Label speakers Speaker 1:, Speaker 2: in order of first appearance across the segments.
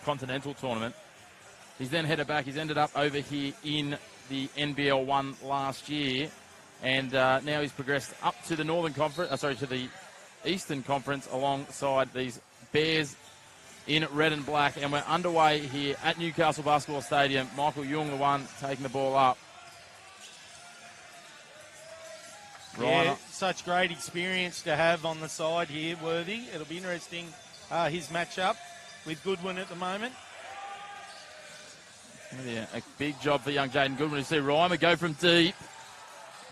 Speaker 1: Continental Tournament. He's then headed back. He's ended up over here in the NBL 1 last year. And now he's progressed up to the to the Eastern Conference alongside these Bears in red and black. And we're underway here at Newcastle Basketball Stadium. Michael Young, the one taking the ball up.
Speaker 2: Yeah, such great experience to have on the side here, Worthy. It'll be interesting, his matchup with Goodwin at the moment.
Speaker 1: Yeah, a big job for young Jaden Goodwin. You see Reimer go from deep.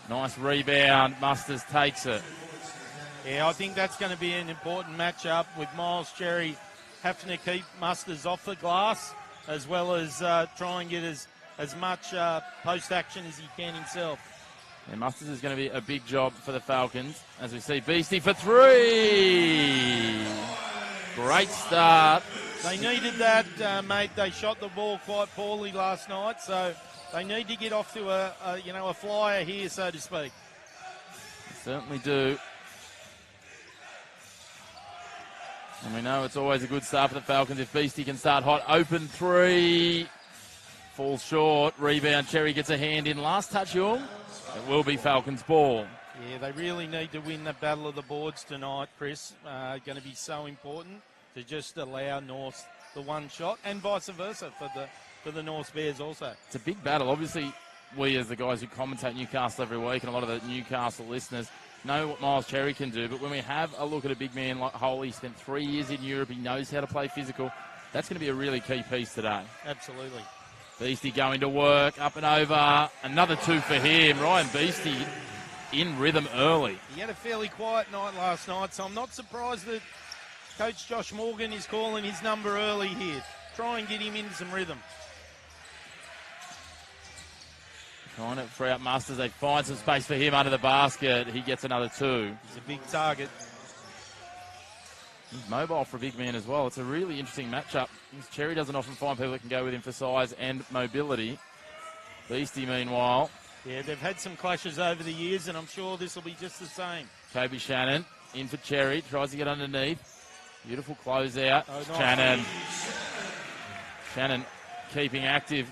Speaker 1: Nice rebound. Musters takes it.
Speaker 2: Yeah, I think that's going to be an important matchup with Miles Cherry having to keep Musters off the glass as well as try and get as much post-action as he can himself.
Speaker 1: And Musters is going to be a big job for the Falcons as we see Beastie for three. Great start.
Speaker 2: They needed that, mate. They shot the ball quite poorly last night, so they need to get off to a flyer here, so to speak.
Speaker 1: They certainly do. And we know it's always a good start for the Falcons if Beastie can start hot. Open three. Falls short. Rebound. Cherry gets a hand in. Last touch, Young. It will be Falcons' ball.
Speaker 2: Yeah, they really need to win the battle of the boards tonight, Chris. Going to be so important to just allow North the one shot, and vice versa for the North Bears also.
Speaker 1: It's a big battle. Obviously, we as the guys who commentate Newcastle every week, and a lot of the Newcastle listeners know what Miles Cherry can do. But when we have a look at a big man like Holy, spent 3 years in Europe, he knows how to play physical. That's going to be a really key piece today.
Speaker 2: Absolutely.
Speaker 1: Beastie going to work, up and over. Another two for him. Ryan Beastie in rhythm early.
Speaker 2: He had a fairly quiet night last night, so I'm not surprised that Coach Josh Morgan is calling his number early here. Try and get him into some rhythm.
Speaker 1: Trying to free up Musters. They find some space for him under the basket. He gets another two.
Speaker 2: He's a big target.
Speaker 1: He's mobile for a big man as well. It's a really interesting matchup. Cherry doesn't often find people that can go with him for size and mobility. Beastie, meanwhile.
Speaker 2: Yeah, they've had some clashes over the years, and I'm sure this will be just the same.
Speaker 1: Kobe Shannon in for Cherry. Tries to get underneath. Beautiful closeout.
Speaker 2: Oh, nice.
Speaker 1: Shannon. Shannon keeping active.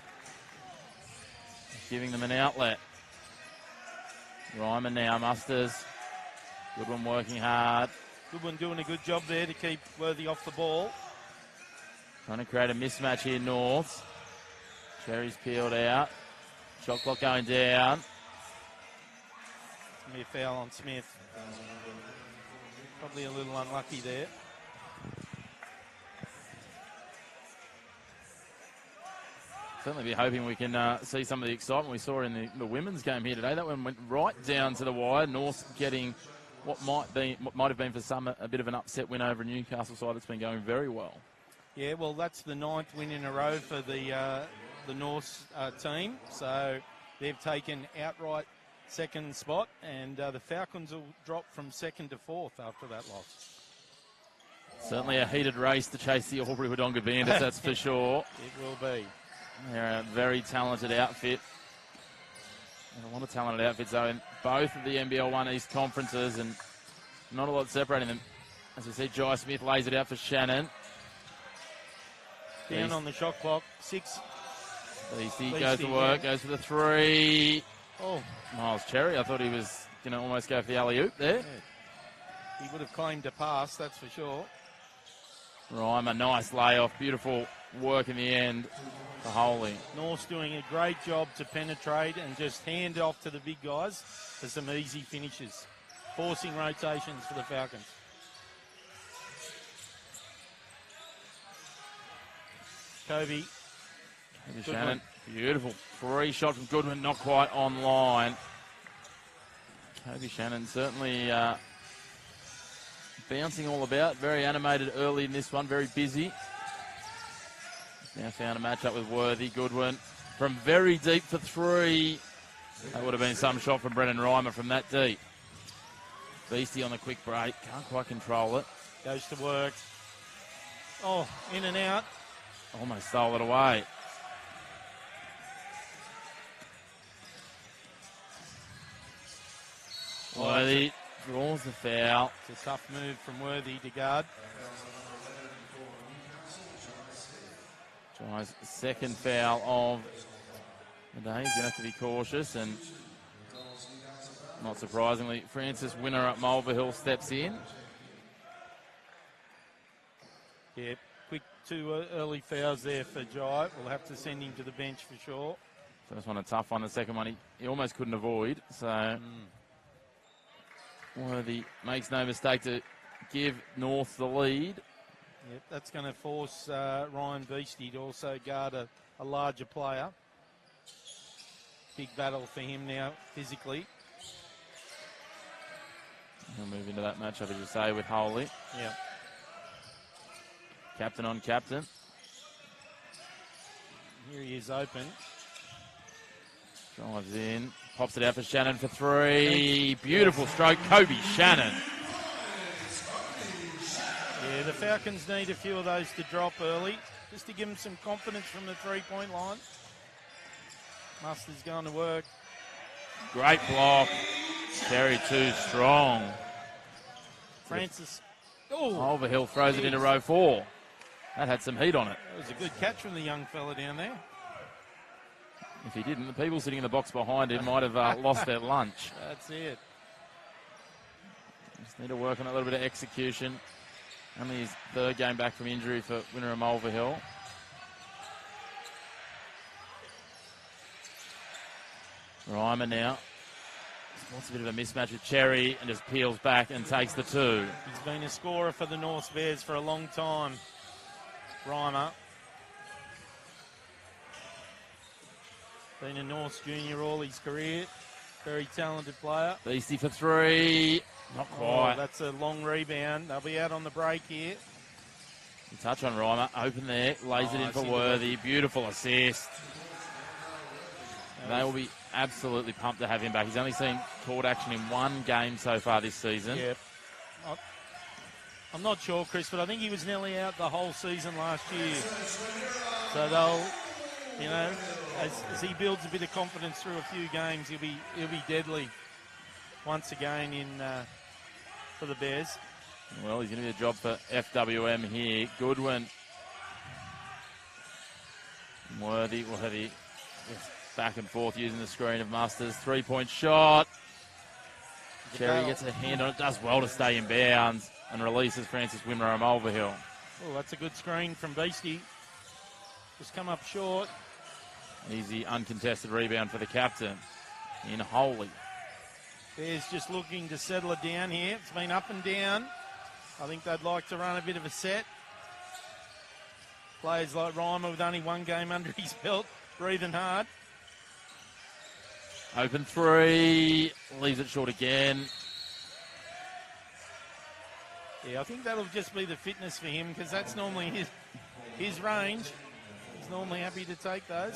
Speaker 1: Giving them an outlet. Ryman now, Musters. Good one working hard.
Speaker 2: Goodwin doing a good job there to keep Worthy off the ball.
Speaker 1: Trying to create a mismatch here, North. Cherry's peeled out. Shot clock going down.
Speaker 2: It's going to be a foul on Smith. Probably a little unlucky there.
Speaker 1: Certainly be hoping we can see some of the excitement we saw in the women's game here today. That one went right down to the wire. North getting what might have been for some a bit of an upset win over a Newcastle side that's been going very well.
Speaker 2: Yeah, well, that's the 9th win in a row for the North team. So they've taken outright second spot, and the Falcons will drop from 2nd to 4th after that loss.
Speaker 1: Certainly a heated race to chase the Albury Wodonga Bandits, that's for sure.
Speaker 2: It will be.
Speaker 1: They're a very talented outfit. And a lot of talented outfits, though, in both of the NBL 1 East conferences, and not a lot separating them. As we see, Jai Smith lays it out for Shannon.
Speaker 2: Down on the shot clock, 6.
Speaker 1: Beastie goes to work, goes for the three.
Speaker 2: Oh,
Speaker 1: Miles Cherry, I thought he was going to almost go for the alley-oop there.
Speaker 2: Yeah. He would have claimed a pass, that's for sure.
Speaker 1: Reimer, nice layoff, beautiful work in the end for Holy.
Speaker 2: North's doing a great job to penetrate and just hand off to the big guys for some easy finishes, forcing rotations for the Falcons. Kobe
Speaker 1: Shannon, beautiful. Free shot from Goodwin, not quite on line. Kobe Shannon certainly bouncing all about. Very animated early in this one, very busy. Now found a matchup with Worthy. Goodwin from very deep for three. That would have been some shot from Brennan Reimer from that deep. Beastie on the quick break. Can't quite control it.
Speaker 2: Goes to work. Oh, in and out.
Speaker 1: Almost stole it away. Worthy draws the foul.
Speaker 2: It's a tough move from Worthy to guard.
Speaker 1: Tries second foul of the day. He's going to have to be cautious, and not surprisingly, Francis Winner at Mulverhill steps in.
Speaker 2: Yeah, quick 2 early fouls there for Jai. We'll have to send him to the bench for sure.
Speaker 1: First one a tough one, the second one he almost couldn't avoid. So Worthy makes no mistake to give North the lead.
Speaker 2: Yep, that's going to force Ryan Beastie to also guard a larger player. Big battle for him now, physically.
Speaker 1: He'll move into that matchup, as you say, with Holy.
Speaker 2: Yeah.
Speaker 1: Captain on captain.
Speaker 2: Here he is open.
Speaker 1: Drives in, pops it out for Shannon for 3. Beautiful stroke, Kobe Shannon.
Speaker 2: Yeah, the Falcons need a few of those to drop early, just to give them some confidence from the three-point line. Mustard's going to work.
Speaker 1: Great block. Cherry too strong.
Speaker 2: Francis.
Speaker 1: Mulverhill throws it into row 4. That had some heat on it.
Speaker 2: That was a good catch from the young fella down there.
Speaker 1: If he didn't, the people sitting in the box behind him might have lost their lunch.
Speaker 2: That's it.
Speaker 1: Just need to work on a little bit of execution. Only his 3rd game back from injury for Winner of Mulverhill. Reimer now. Wants a bit of a mismatch with Cherry and just peels back and takes the 2.
Speaker 2: He's been a scorer for the North Bears for a long time. Reimer. Been a North junior all his career. Very talented player.
Speaker 1: Beastie for 3. Not quite.
Speaker 2: Oh, that's a long rebound. They'll be out on the break here.
Speaker 1: The touch on Reimer. Open there. Lays it in for Worthy. Beautiful assist. They will be absolutely pumped to have him back. He's only seen court action in 1 game so far this season.
Speaker 2: Yep. I'm not sure, Chris, but I think he was nearly out the whole season last year. So they'll, you know, as he builds a bit of confidence through a few games, he'll be deadly once again in for the Bears.
Speaker 1: Well, he's going to be a job for FWM here. Goodwin. Worthy. Back and forth using the screen of Musters. 3-point shot. Cherry gets a hand on it. Does well to stay in bounds and releases Francis Winrow Mulverhill.
Speaker 2: Oh, that's a good screen from Beastie. Just come up short.
Speaker 1: Easy uncontested rebound for the captain in Holy.
Speaker 2: Bears just looking to settle it down here. It's been up and down. I think they'd like to run a bit of a set. Players like Reimer with only 1 game under his belt, breathing hard.
Speaker 1: Open 3, leaves it short again.
Speaker 2: Yeah, I think that'll just be the fitness for him because that's normally his range. He's normally happy to take those.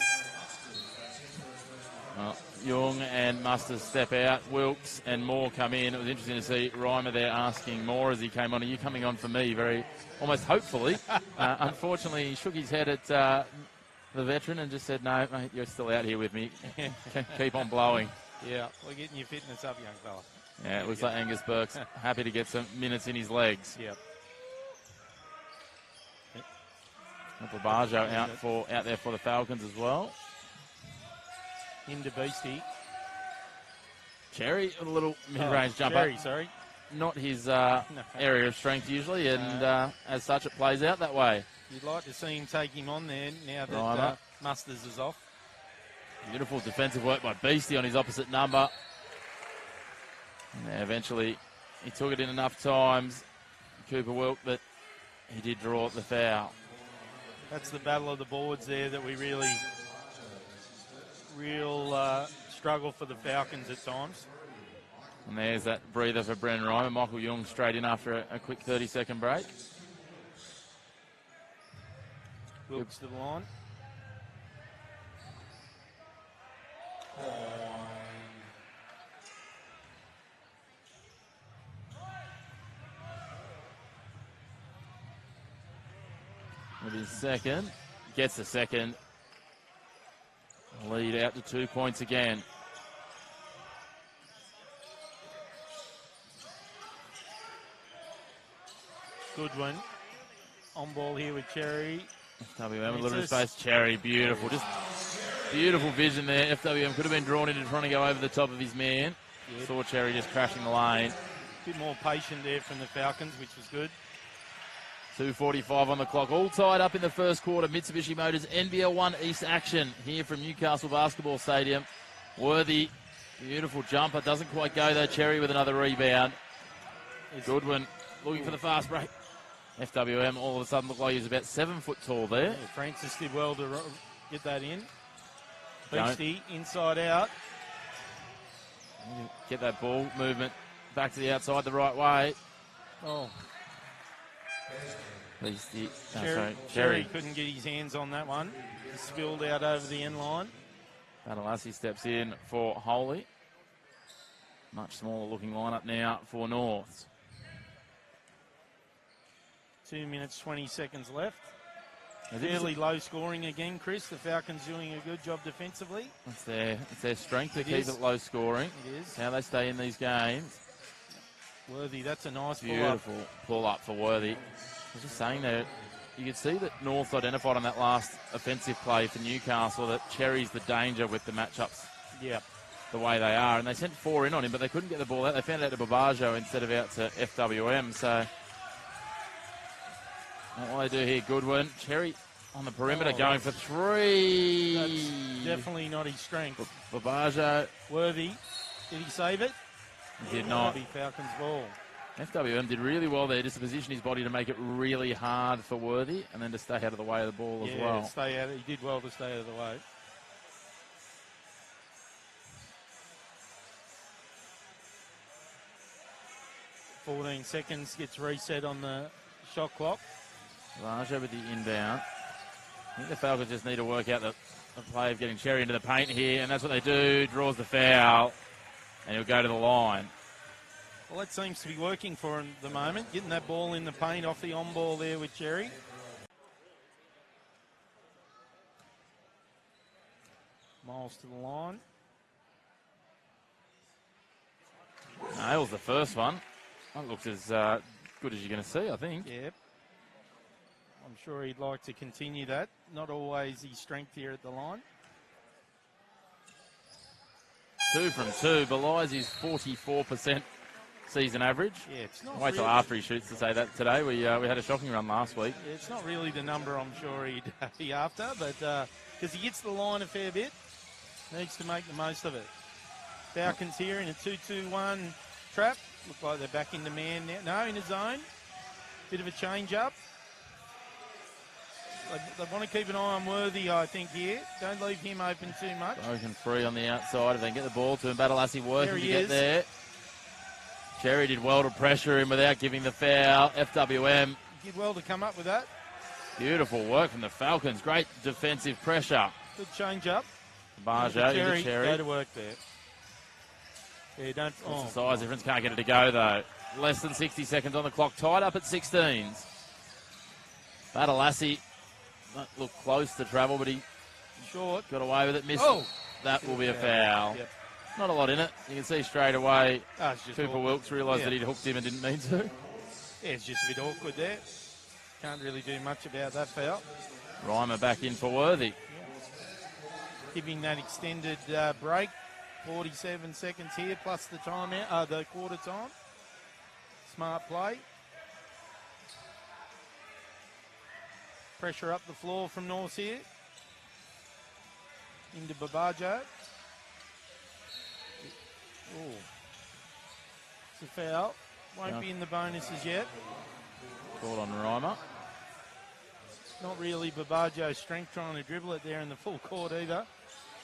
Speaker 1: Well, Young and Musters step out. Wilkes and Moore come in. It was interesting to see Reimer there asking Moore as he came on, "Are you coming on for me?" Very, almost hopefully. Unfortunately, he shook his head at the veteran and just said, "No, mate, you're still out here with me. Keep on blowing."
Speaker 2: Yeah, we're getting your fitness up, young fella.
Speaker 1: Yeah, it looks like Angus Burke's happy to get some minutes in his legs.
Speaker 2: Yep.
Speaker 1: Babajo out there for the Falcons as well.
Speaker 2: Into Beastie.
Speaker 1: Cherry, a little mid-range jumper.
Speaker 2: Cherry, sorry.
Speaker 1: Not his area of strength usually, and as such, it plays out that way.
Speaker 2: You'd like to see him take him on there now that Musters is off.
Speaker 1: Beautiful defensive work by Beastie on his opposite number. And eventually, he took it in enough times, Cooper Wilk, that he did draw the foul.
Speaker 2: That's the battle of the boards there that we real struggle for the Falcons at times.
Speaker 1: And there's that breather for Brennan Reimer. Michael Young straight in after a quick 30-second break.
Speaker 2: Wilkes to the line.
Speaker 1: With his second. Gets the second. Lead out to 2 points again.
Speaker 2: Goodwin on ball here with Cherry.
Speaker 1: FWM, a little bit of space. Cherry, beautiful. Just beautiful vision there. FWM could have been drawn into trying to go over the top of his man. Yep. Saw Cherry just crashing the lane.
Speaker 2: A bit more patient there from the Falcons, which was good.
Speaker 1: 2:45 on the clock. All tied up in the first quarter. Mitsubishi Motors NBL 1 East action here from Newcastle Basketball Stadium. Worthy, beautiful jumper. Doesn't quite go though. Cherry with another rebound. Goodwin looking for the fast break. FWM all of a sudden looked like he was about 7 foot tall there.
Speaker 2: Yeah, Francis did well to get that in. Beastie inside out.
Speaker 1: Get that ball movement back to the outside the right way.
Speaker 2: Oh.
Speaker 1: Beastie.
Speaker 2: Cherry couldn't get his hands on that one. He spilled out over the end line.
Speaker 1: Badalassi steps in for Holy. Much smaller looking lineup now for North.
Speaker 2: 2 minutes, 20 seconds left. Fairly low scoring again, Chris. The Falcons doing a good job defensively.
Speaker 1: It's their strength to keep it low scoring.
Speaker 2: It is.
Speaker 1: How they stay in these games.
Speaker 2: Worthy, that's a nice
Speaker 1: beautiful pull up for Worthy. I was just saying that you could see that North identified on that last offensive play for Newcastle that Cherry's the danger with the matchups.
Speaker 2: Yep.
Speaker 1: The way they are. And they sent 4 in on him, but they couldn't get the ball out. They found it out to Babajo instead of out to FWM. So what they do here, Goodwin. Cherry on the perimeter going for 3.
Speaker 2: That's definitely not his strength.
Speaker 1: Babajo.
Speaker 2: Worthy. Did he save it?
Speaker 1: He did not.
Speaker 2: Falcons ball.
Speaker 1: FWM did really well there just to position his body to make it really hard for Worthy and then to stay out of the way of the ball as well.
Speaker 2: Stay out. He did well to stay out of the way. "14 seconds gets reset on the shot clock.
Speaker 1: Babajo with the inbound. I think the Falcons just need to work out the play of getting Cherry into the paint here, and that's what they do. Draws the foul, and he'll go to the line.
Speaker 2: Well, that seems to be working for him at the moment, getting that ball in the paint off the on-ball there with Cherry. Miles to the line.
Speaker 1: Nails the first one. That looks as good as you're going to see, I think.
Speaker 2: Yep. I'm sure he'd like to continue that. Not always his strength here at the line.
Speaker 1: 2 from 2. Belies his 44% season average.
Speaker 2: Yeah, it's not.
Speaker 1: Wait till after he shoots to say that today. We had a shocking run last week.
Speaker 2: Yeah, it's not really the number I'm sure he'd be after, but because he gets the line a fair bit, needs to make the most of it. Falcons here in a 2-2-1 trap. Look like they're back into man now. No, in his zone. Bit of a change up. They want to keep an eye on Worthy, I think, here. Don't leave him open too much.
Speaker 1: Broken free on the outside. If they can get the ball to him, Badalassi working to get there. Cherry did well to pressure him without giving the foul. FWM.
Speaker 2: Did well to come up with that.
Speaker 1: Beautiful work from the Falcons. Great defensive pressure.
Speaker 2: Good change up.
Speaker 1: Babajo, Cherry.
Speaker 2: Go to work there. Yeah, don't.
Speaker 1: What's the size difference? Can't get it to go, though. Less than 60 seconds on the clock. Tied up at 16s. Badalassi looked close to travel, but he
Speaker 2: short
Speaker 1: got away with it. Missed. Oh. That will be a foul.
Speaker 2: Yep.
Speaker 1: Not a lot in it. You can see straight away
Speaker 2: Cooper
Speaker 1: Wilkes realised that he'd hooked him and didn't mean to.
Speaker 2: Yeah, it's just a bit awkward there. Can't really do much about that foul.
Speaker 1: Reimer back in for Worthy.
Speaker 2: Giving that extended break. 47 seconds here plus the timeout, the quarter time. Smart play. Pressure up the floor from North here. Into Babajo. Oh, it's a foul. Won't be in the bonuses yet.
Speaker 1: Called on Reimer.
Speaker 2: Not really Babajo's strength trying to dribble it there in the full court either.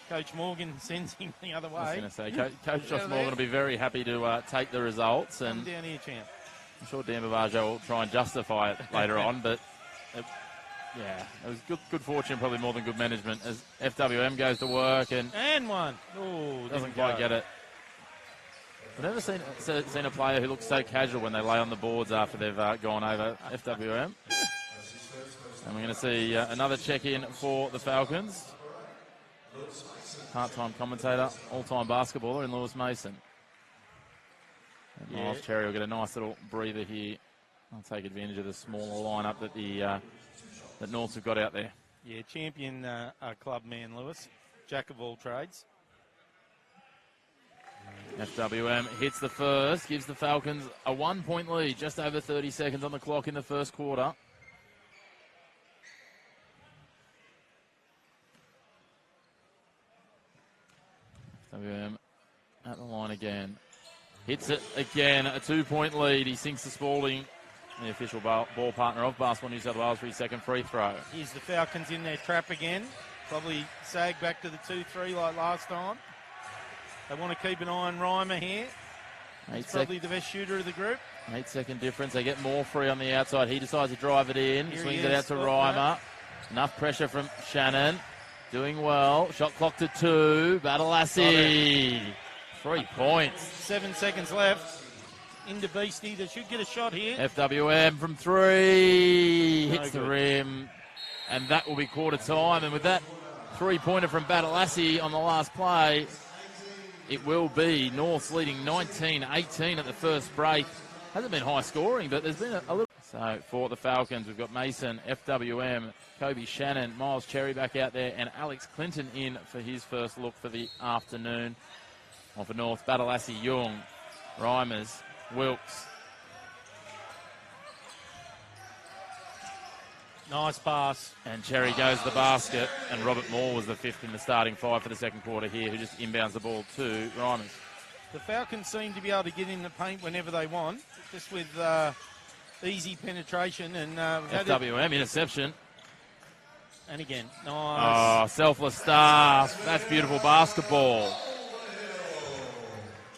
Speaker 2: Coach Morgan sends him the other way.
Speaker 1: I was going to say, Coach Josh Morgan will be very happy to take the results. And
Speaker 2: come down here, champ.
Speaker 1: I'm sure Dan Babajo will try and justify it later on, but it was good fortune, probably more than good management, as FWM goes to work and
Speaker 2: one. Oh,
Speaker 1: doesn't quite get it. I've never seen a player who looks so casual when they lay on the boards after they've gone over FWM. And we're going to see another check-in for the Falcons. Part-time commentator, all-time basketballer in Lewis Mason. And Miles Cherry will get a nice little breather here. I'll take advantage of the smaller lineup that the that Norths have got out there.
Speaker 2: Yeah, champion club man, Lewis. Jack of all trades.
Speaker 1: FWM hits the first, gives the Falcons a 1-point lead, just over 30 seconds on the clock in the first quarter. FWM at the line again. Hits it again, a 2-point lead. He sinks to Spalding, the official ball partner of Basketball New South Wales, for his second free throw.
Speaker 2: Here's the Falcons in their trap again. Probably sag back to the 2-3 like last time. They want to keep an eye on Reimer here. He's probably the best shooter of the group.
Speaker 1: 8-second difference. They get more free on the outside. He decides to drive it in.
Speaker 2: Here
Speaker 1: swings it out to Reimer. Enough pressure from Shannon. Doing well. Shot clock to 2. Badalassi. 3 points.
Speaker 2: 7 seconds left. Into Beastie. They should get a shot here.
Speaker 1: FWM from 3. Hits the rim. And that will be quarter time. And with that 3-pointer from Badalassi on the last play, it will be North's leading 19-18 at the first break. Hasn't been high scoring, but there's been a little. So for the Falcons, we've got Mason, FWM, Kobe Shannon, Miles Cherry back out there, and Alex Clinton in for his first look for the afternoon. On for North, Badalassi, Young, Reimers, Wilkes.
Speaker 2: Nice pass.
Speaker 1: And Cherry goes to the basket, and Robert Moore was the fifth in the starting five for the second quarter here, who just inbounds the ball to Reimers.
Speaker 2: The Falcons seem to be able to get in the paint whenever they want, just with easy penetration. And
Speaker 1: FWM interception.
Speaker 2: And again, nice.
Speaker 1: Oh, selfless start. That's beautiful basketball.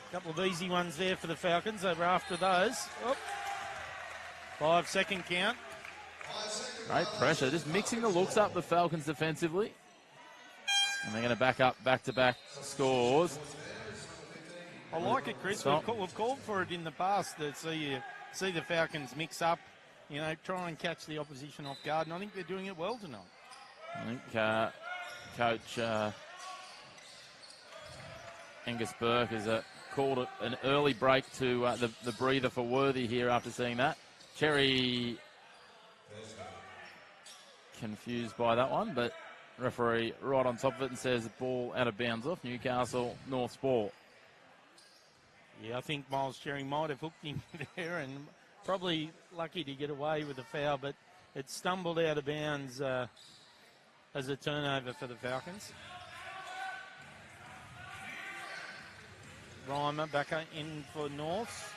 Speaker 2: A couple of easy ones there for the Falcons. They were after those. 5-second count.
Speaker 1: Great pressure. Just mixing the looks up, the Falcons defensively. And they're going to back up back-to-back scores.
Speaker 2: I like it, Chris. We've called for it in the past to see the Falcons mix up, try and catch the opposition off guard. And I think they're doing it well tonight.
Speaker 1: I think Coach Angus Burke has called an early break to the breather for Worthy here after seeing that. Cherry confused by that one, but referee right on top of it and says the ball out of bounds off Newcastle, North's ball.
Speaker 2: Yeah, I think Miles Cherry might have hooked him there and probably lucky to get away with the foul, but it stumbled out of bounds as a turnover for the Falcons. Reimer back in for North.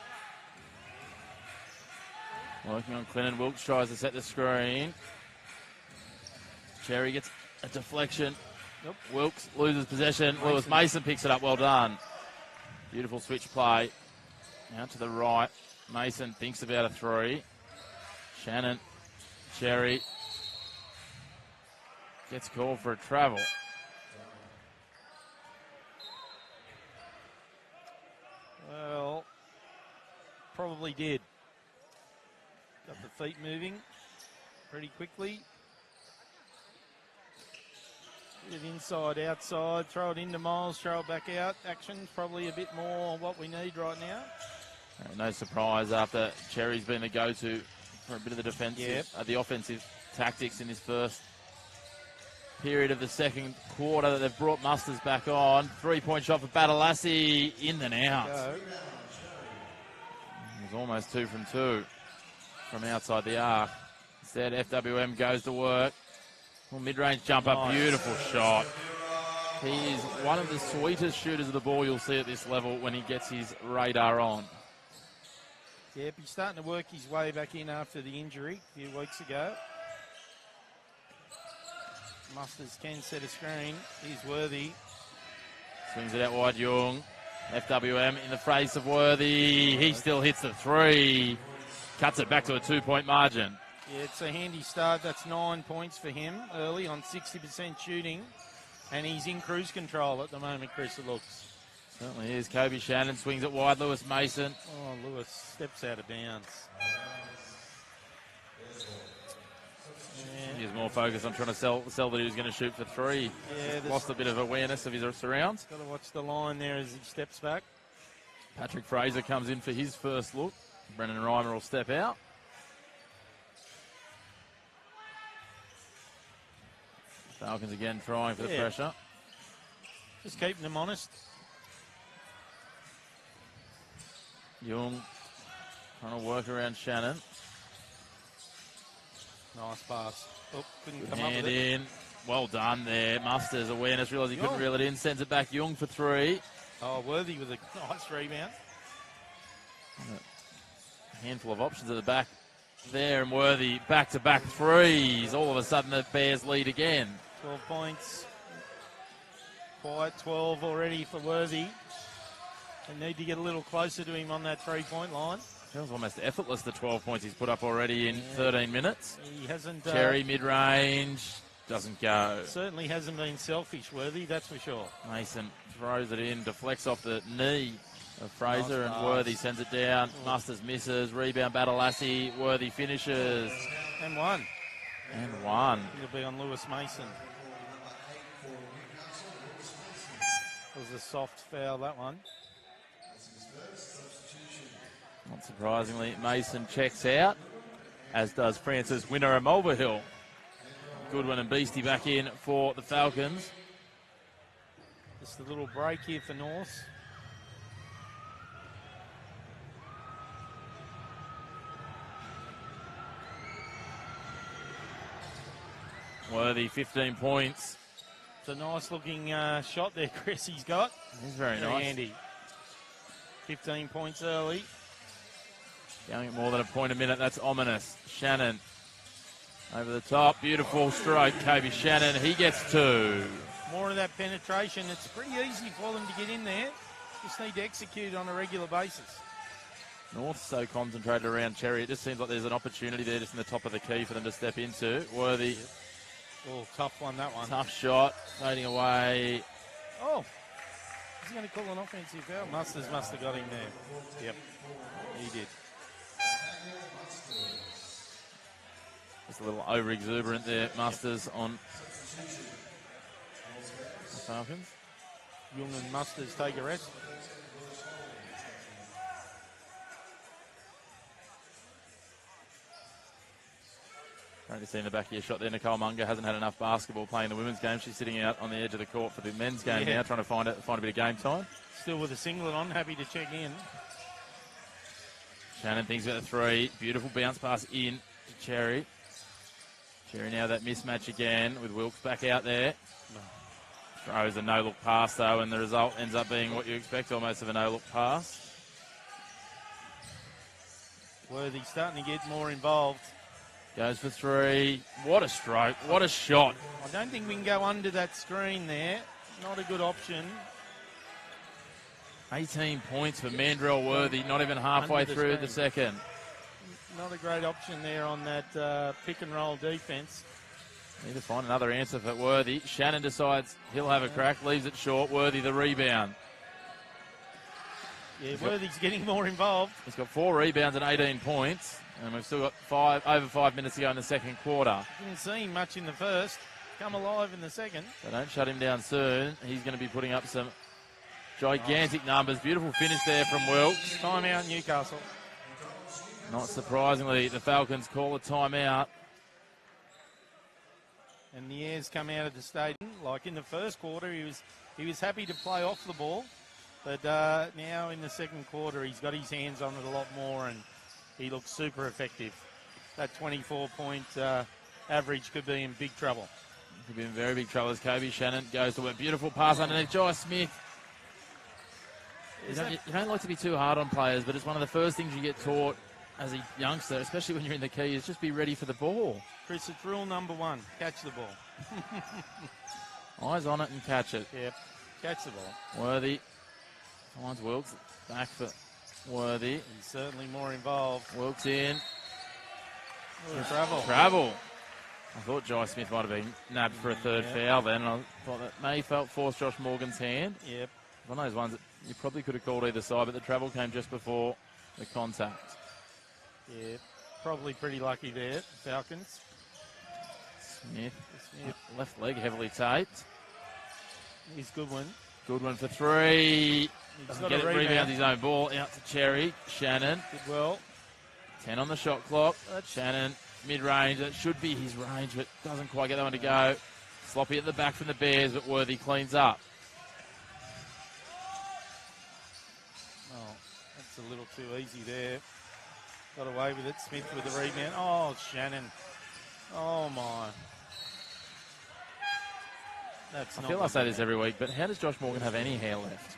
Speaker 1: Working on Clinton. Wilkes tries to set the screen. Cherry gets a deflection.
Speaker 2: Yep.
Speaker 1: Wilkes loses possession. Lewis Mason picks it up. Well done. Beautiful switch play. Out to the right. Mason thinks about a three. Shannon. Cherry. Gets called for a travel.
Speaker 2: Well, probably did. Got the feet moving pretty quickly. Bit of inside, outside, throw it into Miles, throw it back out. Action's probably a bit more what we need right now.
Speaker 1: No surprise after Cherry's been the go-to for a bit of the defensive, the offensive tactics in this first period of the second quarter that they've brought Musters back on. 3-point shot for Badalassi, in and out. It was almost 2 from 2 from outside the arc. Instead, FWM goes to work. Well, mid-range jumper, nice. Beautiful shot. He is one of the sweetest shooters of the ball you'll see at this level when he gets his radar on.
Speaker 2: Yep, he's starting to work his way back in after the injury a few weeks ago. Musters can set a screen. He's Worthy.
Speaker 1: Swings it out wide, Young. FWM in the face of Worthy. He still hits the three. Cuts it back to a 2-point margin.
Speaker 2: Yeah, it's a handy start. That's 9 points for him early on 60% shooting. And he's in cruise control at the moment, Chris, it looks.
Speaker 1: Certainly is. Kobe Shannon swings it wide. Lewis Mason.
Speaker 2: Oh, Lewis steps out of bounds.
Speaker 1: He was more focused on trying to sell that he was going to shoot for three. Yeah, lost a bit of awareness of his surrounds.
Speaker 2: Got to watch the line there as he steps back.
Speaker 1: Patrick Fraser comes in for his first look. Brendan Reimer will step out. Falcons again trying for the pressure.
Speaker 2: Just keeping them honest.
Speaker 1: Young trying to work around Shannon.
Speaker 2: Nice pass. Oh, couldn't
Speaker 1: Good
Speaker 2: come up
Speaker 1: hand
Speaker 2: with it.
Speaker 1: in. Well done there. Musters awareness, realised he couldn't reel it in. Sends it back. Young for 3.
Speaker 2: Oh, Worthy with a nice rebound.
Speaker 1: A handful of options at the back there, and Worthy back-to-back threes. All of a sudden the Bears lead again.
Speaker 2: 12 points. Quiet 12 already for Worthy. They need to get a little closer to him on that three-point line.
Speaker 1: Feels almost effortless, the 12 points he's put up already in 13 minutes.
Speaker 2: He hasn't...
Speaker 1: Cherry mid-range, doesn't go.
Speaker 2: Certainly hasn't been selfish, Worthy, that's for sure.
Speaker 1: Mason throws it in, deflects off the knee of Fraser,
Speaker 2: Nice
Speaker 1: and Worthy sends it down. Musters misses, rebound Badalassi, Worthy finishes.
Speaker 2: And one.
Speaker 1: And one.
Speaker 2: It'll be on Lewis Mason. It was a soft foul, that one.
Speaker 1: Not surprisingly, Mason checks out, as does Francis Winner at Mulverhill. Goodwin and Beastie back in for the Falcons.
Speaker 2: Just a little break here for North.
Speaker 1: Worthy, 15 points.
Speaker 2: It's a nice looking shot there, Chris, he's got.
Speaker 1: It's very nice.
Speaker 2: Handy. 15 points early.
Speaker 1: Going at more than a point a minute, that's ominous. Shannon over the top, beautiful stroke. Kobe Shannon, he gets 2.
Speaker 2: More of that penetration. It's pretty easy for them to get in there. Just need to execute on a regular basis.
Speaker 1: North so concentrated around Cherry. It just seems like there's an opportunity there just in the top of the key for them to step into. Worthy.
Speaker 2: Oh, tough one, that one.
Speaker 1: Tough shot, fading away.
Speaker 2: Oh, he's going to call an offensive foul. Musters must have got him there. Yep, he did.
Speaker 1: Just a little over-exuberant there, Musters on the Falcons.
Speaker 2: Young and Musters take a rest.
Speaker 1: Great to see in the back of your shot there. Nicole Munger hasn't had enough basketball playing the women's game. She's sitting out on the edge of the court for the men's game now, trying to find a bit of game time.
Speaker 2: Still with a singlet on, happy to check in.
Speaker 1: Shannon thinks about the 3. Beautiful bounce pass in to Cherry. Cherry now that mismatch again with Wilkes back out there. Throws a no-look pass though, and the result ends up being what you expect, almost of a no-look pass.
Speaker 2: Worthy starting to get more involved.
Speaker 1: Goes for 3. What a stroke. What a shot.
Speaker 2: I don't think we can go under that screen there. Not a good option.
Speaker 1: 18 points for Mandrell Worthy, not even halfway through the second.
Speaker 2: Not a great option there on that pick and roll defense.
Speaker 1: Need to find another answer for Worthy. Shannon decides he'll have a crack, leaves it short. Worthy the rebound.
Speaker 2: Yeah, Worthy's getting more involved.
Speaker 1: He's got 4 rebounds and 18 points. And we've still got over 5 minutes to go in the second quarter.
Speaker 2: Didn't see him much in the first. Come alive in the second.
Speaker 1: So don't shut him down soon. He's going to be putting up some gigantic numbers. Beautiful finish there from Wilkes.
Speaker 2: Timeout Newcastle.
Speaker 1: Not surprisingly, the Falcons call a timeout.
Speaker 2: And the airs come out of the stadium. Like in the first quarter, he was happy to play off the ball. But now in the second quarter, he's got his hands on it a lot more, and he looks super effective. That 24-point average could be in big trouble.
Speaker 1: Could be in very big trouble as Kobe Shannon goes to a beautiful pass underneath Jai Smith. You don't like to be too hard on players, but it's one of the first things you get taught as a youngster, especially when you're in the key, is just be ready for the ball.
Speaker 2: Chris, it's rule number 1. Catch the ball.
Speaker 1: Eyes on it and catch it.
Speaker 2: Yep, catch the ball.
Speaker 1: Worthy finds Wilkes. Back for Worthy.
Speaker 2: He's certainly more involved.
Speaker 1: Wilkes in.
Speaker 2: Travel.
Speaker 1: I thought Jai Smith might have been nabbed for a third foul then. I thought that may force Josh Morgan's hand.
Speaker 2: Yep.
Speaker 1: One of those ones that you probably could have called either side, but the travel came just before the contact.
Speaker 2: Yeah, probably pretty lucky there, Falcons.
Speaker 1: Smith. Left leg heavily taped.
Speaker 2: He's Goodwin.
Speaker 1: Goodwin for 3.
Speaker 2: He's got a
Speaker 1: rebound his own ball. Out to Cherry. Shannon.
Speaker 2: Did well.
Speaker 1: 10 on the shot clock. Shannon, mid-range. That should be his range, but doesn't quite get that one to go. Sloppy at the back from the Bears, but Worthy cleans up.
Speaker 2: Oh, that's a little too easy there. Got away with it. Smith with the rebound. Oh, Shannon. Oh, my. That's
Speaker 1: I
Speaker 2: not
Speaker 1: feel I
Speaker 2: good.
Speaker 1: say this every week, but how does Josh Morgan have any hair left?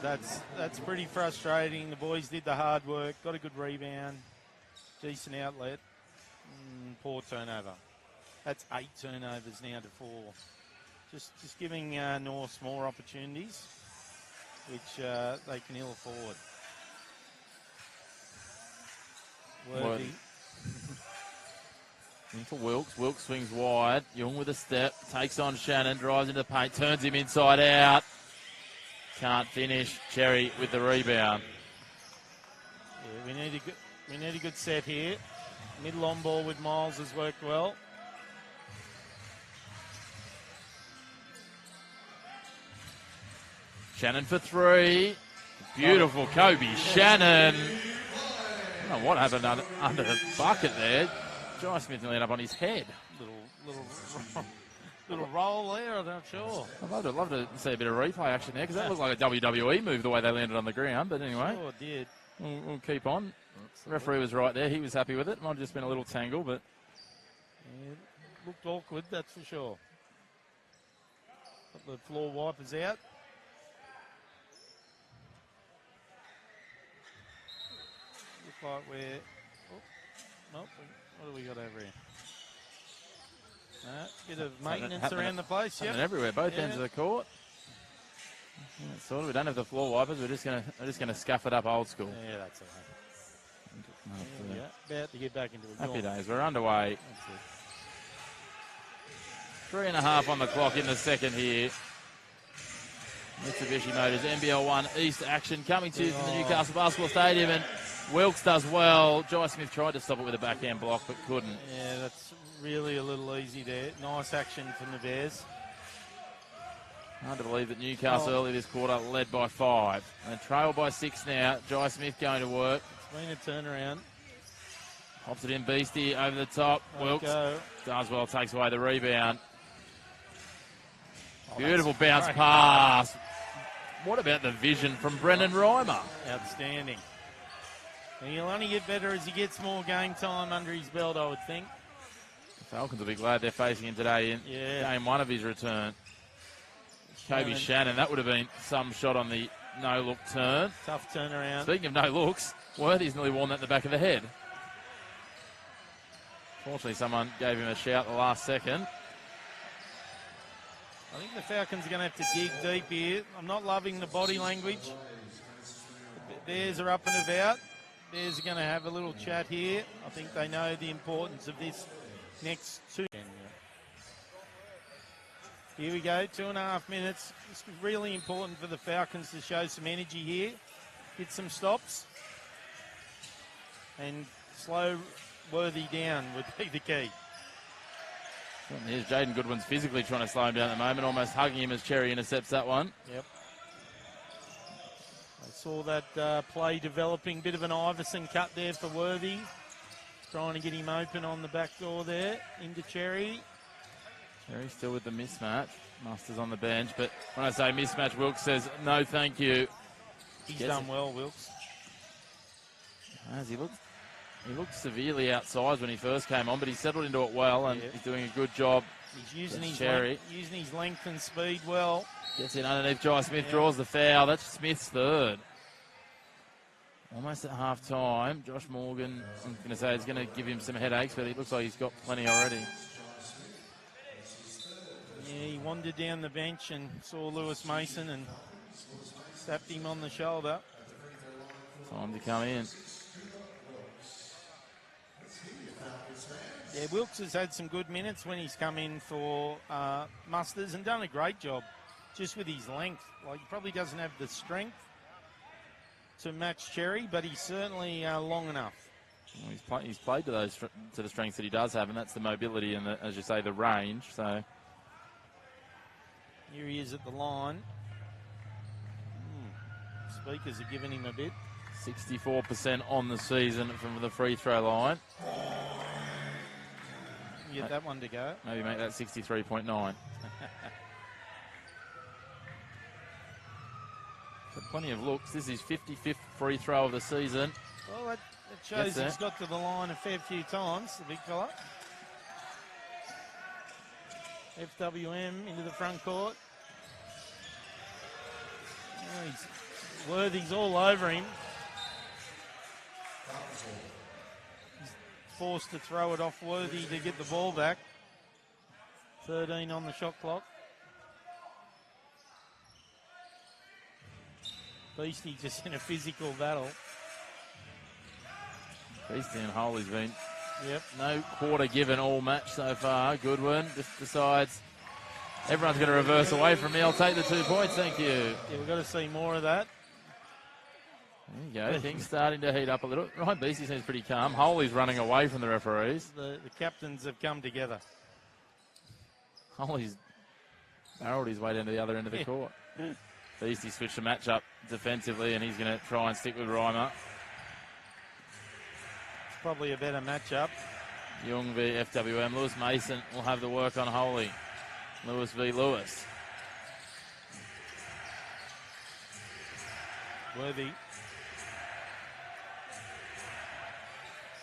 Speaker 2: That's pretty frustrating. The boys did the hard work, got a good rebound, decent outlet, poor turnover. That's 8 turnovers now to 4. Just giving Norse more opportunities, which they can ill afford. Worthy.
Speaker 1: Into Wilkes. Wilkes swings wide. Young with a step. Takes on Shannon. Drives into the paint. Turns him inside out. Can't finish. Cherry with the rebound.
Speaker 2: Yeah, we need a good set here. Middle on ball with Miles has worked well.
Speaker 1: Shannon for 3. Beautiful Kobe Shannon. I don't know what happened under the bucket there. Jai Smith nearly up on his head.
Speaker 2: Little roll there, I'm not sure.
Speaker 1: I'd love to see a bit of replay action there because that looked like a WWE move the way they landed on the ground. But anyway,
Speaker 2: sure did.
Speaker 1: We'll keep on. The referee was right there. He was happy with it. Might have just been a little tangle, but
Speaker 2: yeah, looked awkward, that's for sure. Got the floor wipers out. Look like we're... Oh, nope. What do we got over here? Bit of maintenance around the place, yep.
Speaker 1: Everywhere, both ends of the court. Yeah, sort of. We don't have the floor wipers. We're just gonna scuff it up old school.
Speaker 2: Yeah, that's all right. About to get back into a
Speaker 1: happy days. We're underway. 3.5 on the clock in the second here. Mitsubishi Motors NBL 1 East action coming to you from the Newcastle Basketball Stadium, and Wilkes does well. Jai Smith tried to stop it with a backhand block but couldn't.
Speaker 2: Yeah, that's really a little easy there. Nice action from the Bears.
Speaker 1: Hard to believe that Newcastle early this quarter led by 5. And trail by 6 now. Jai Smith going to work.
Speaker 2: It's been a turnaround.
Speaker 1: Pops it in Beastie over the top. Wilkes does well, takes away the rebound. Beautiful bounce pass. What about the vision from Brendan Reimer?
Speaker 2: Outstanding. And he'll only get better as he gets more game time under his belt, I would think.
Speaker 1: The Falcons will be glad they're facing him today in game 1 of his return. Kobe Shannon, that would have been some shot on the no-look turn.
Speaker 2: Tough turnaround.
Speaker 1: Speaking of no-looks, Worthy's nearly worn that in the back of the head. Fortunately, someone gave him a shout the last second.
Speaker 2: I think the Falcons are going to have to dig deep here. I'm not loving the body language. The Bears are up and about. Bears are going to have a little chat here. I think they know the importance of this next 2. Here we go, 2.5 minutes. It's really important for the Falcons to show some energy here. Get some stops. And slow Worthy down would be the key.
Speaker 1: Here's Jaden Goodwin's physically trying to slow him down at the moment, almost hugging him as Cherry intercepts that one.
Speaker 2: Yep. I saw that play developing. Bit of an Iverson cut there for Worthy. Trying to get him open on the back door there into Cherry.
Speaker 1: Cherry still with the mismatch. Masters on the bench, but when I say mismatch, Wilkes says no thank you.
Speaker 2: He's done well, Wilkes.
Speaker 1: As he looked severely outsized when he first came on, but he settled into it well, and he's doing a good job.
Speaker 2: He's using his length and speed well.
Speaker 1: Gets in underneath Jai Smith, draws the foul. That's Smith's third. Almost at half time. Josh Morgan, I'm going to say, is going to give him some headaches, but it looks like he's got plenty already.
Speaker 2: Yeah, he wandered down the bench and saw Lewis Mason and tapped him on the shoulder.
Speaker 1: Time to come in.
Speaker 2: Yeah, Wilkes has had some good minutes when he's come in for Musters and done a great job just with his length. Like, he probably doesn't have the strength to match Cherry, but he's certainly long enough.
Speaker 1: Well, he's played to the strengths that he does have, and that's the mobility and, as you say, the range. So
Speaker 2: here he is at the line. Speakers are giving him a bit.
Speaker 1: 64% on the season from the free throw line.
Speaker 2: You get that one to go.
Speaker 1: Maybe make that 63.9. So plenty of looks. This is 55th free throw of the season.
Speaker 2: Well, that shows he's got to the line a fair few times, the big fella. FWM into the front court. Oh, Worthy's all over him. He's forced to throw it off Worthy to get the ball back. 13 on the shot clock. Beastie just in a physical battle.
Speaker 1: Beastie and Holy's been no quarter given all match so far. Goodwin just decides everyone's going to reverse away from me. I'll take the 2 points, thank you.
Speaker 2: Yeah, we've got to see more of that.
Speaker 1: There you go, things starting to heat up a little. Ryan Beastie seems pretty calm. Holy's running away from the referees.
Speaker 2: The captains have come together.
Speaker 1: Holy's barreled his way down to the other end of the court. Beastie switched the match up defensively, and he's going to try and stick with Reimer.
Speaker 2: It's probably a better matchup.
Speaker 1: Young v FWM. Lewis Mason will have the work on Holy. Lewis v Lewis.
Speaker 2: Worthy.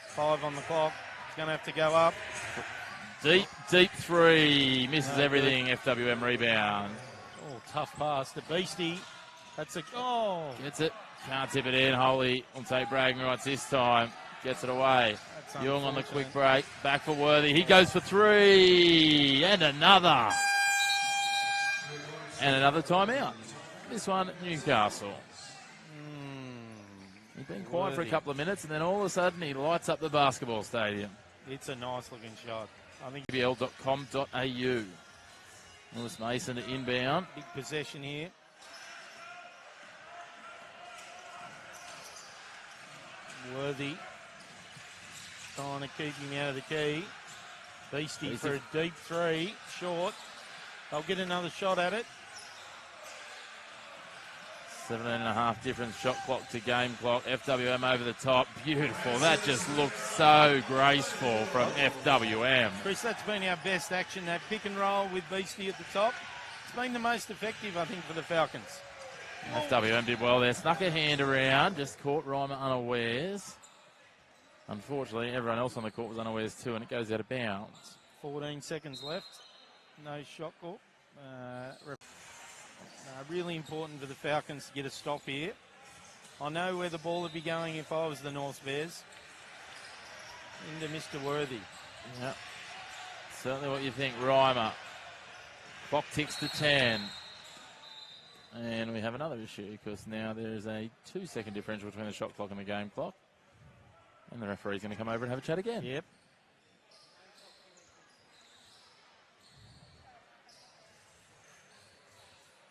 Speaker 2: 5 on the clock. It's going to have to go up.
Speaker 1: Deep three. Misses everything. FWM rebound.
Speaker 2: Oh, tough pass to Beastie. That's a... Oh!
Speaker 1: Gets it. Can't tip it in. Holy will take bragging rights this time. Gets it away. Young on the quick break. Back for Worthy. He goes for 3. And another. And another timeout. This one, Newcastle. He's been quiet for a couple of minutes, and then all of a sudden he lights up the basketball stadium.
Speaker 2: It's a nice-looking shot. I think
Speaker 1: BL.com.au. Lewis Mason to inbound.
Speaker 2: Big possession here. Worthy trying to keep him out of the key. Beastie for a deep 3. Short. They'll get another shot at it.
Speaker 1: 17.5 difference shot clock to game clock. FWM over the top. Beautiful. That just looks so graceful from FWM.
Speaker 2: Chris, that's been our best action, that pick and roll with Beastie at the top. It's been the most effective, I think, for the Falcons.
Speaker 1: FWM did well there. Snuck a hand around. Just caught Reimer unawares. Unfortunately, everyone else on the court was unawares too, and it goes out of bounds.
Speaker 2: 14 seconds left. No shot call. Really important for the Falcons to get a stop here. I know where the ball would be going if I was the North Bears. Into Mr. Worthy.
Speaker 1: Yeah, certainly what you think. Reimer. Clock ticks to 10. And we have another issue because now there is a 2-second differential between the shot clock and the game clock. And the referee's going to come over and have a chat again.
Speaker 2: Yep.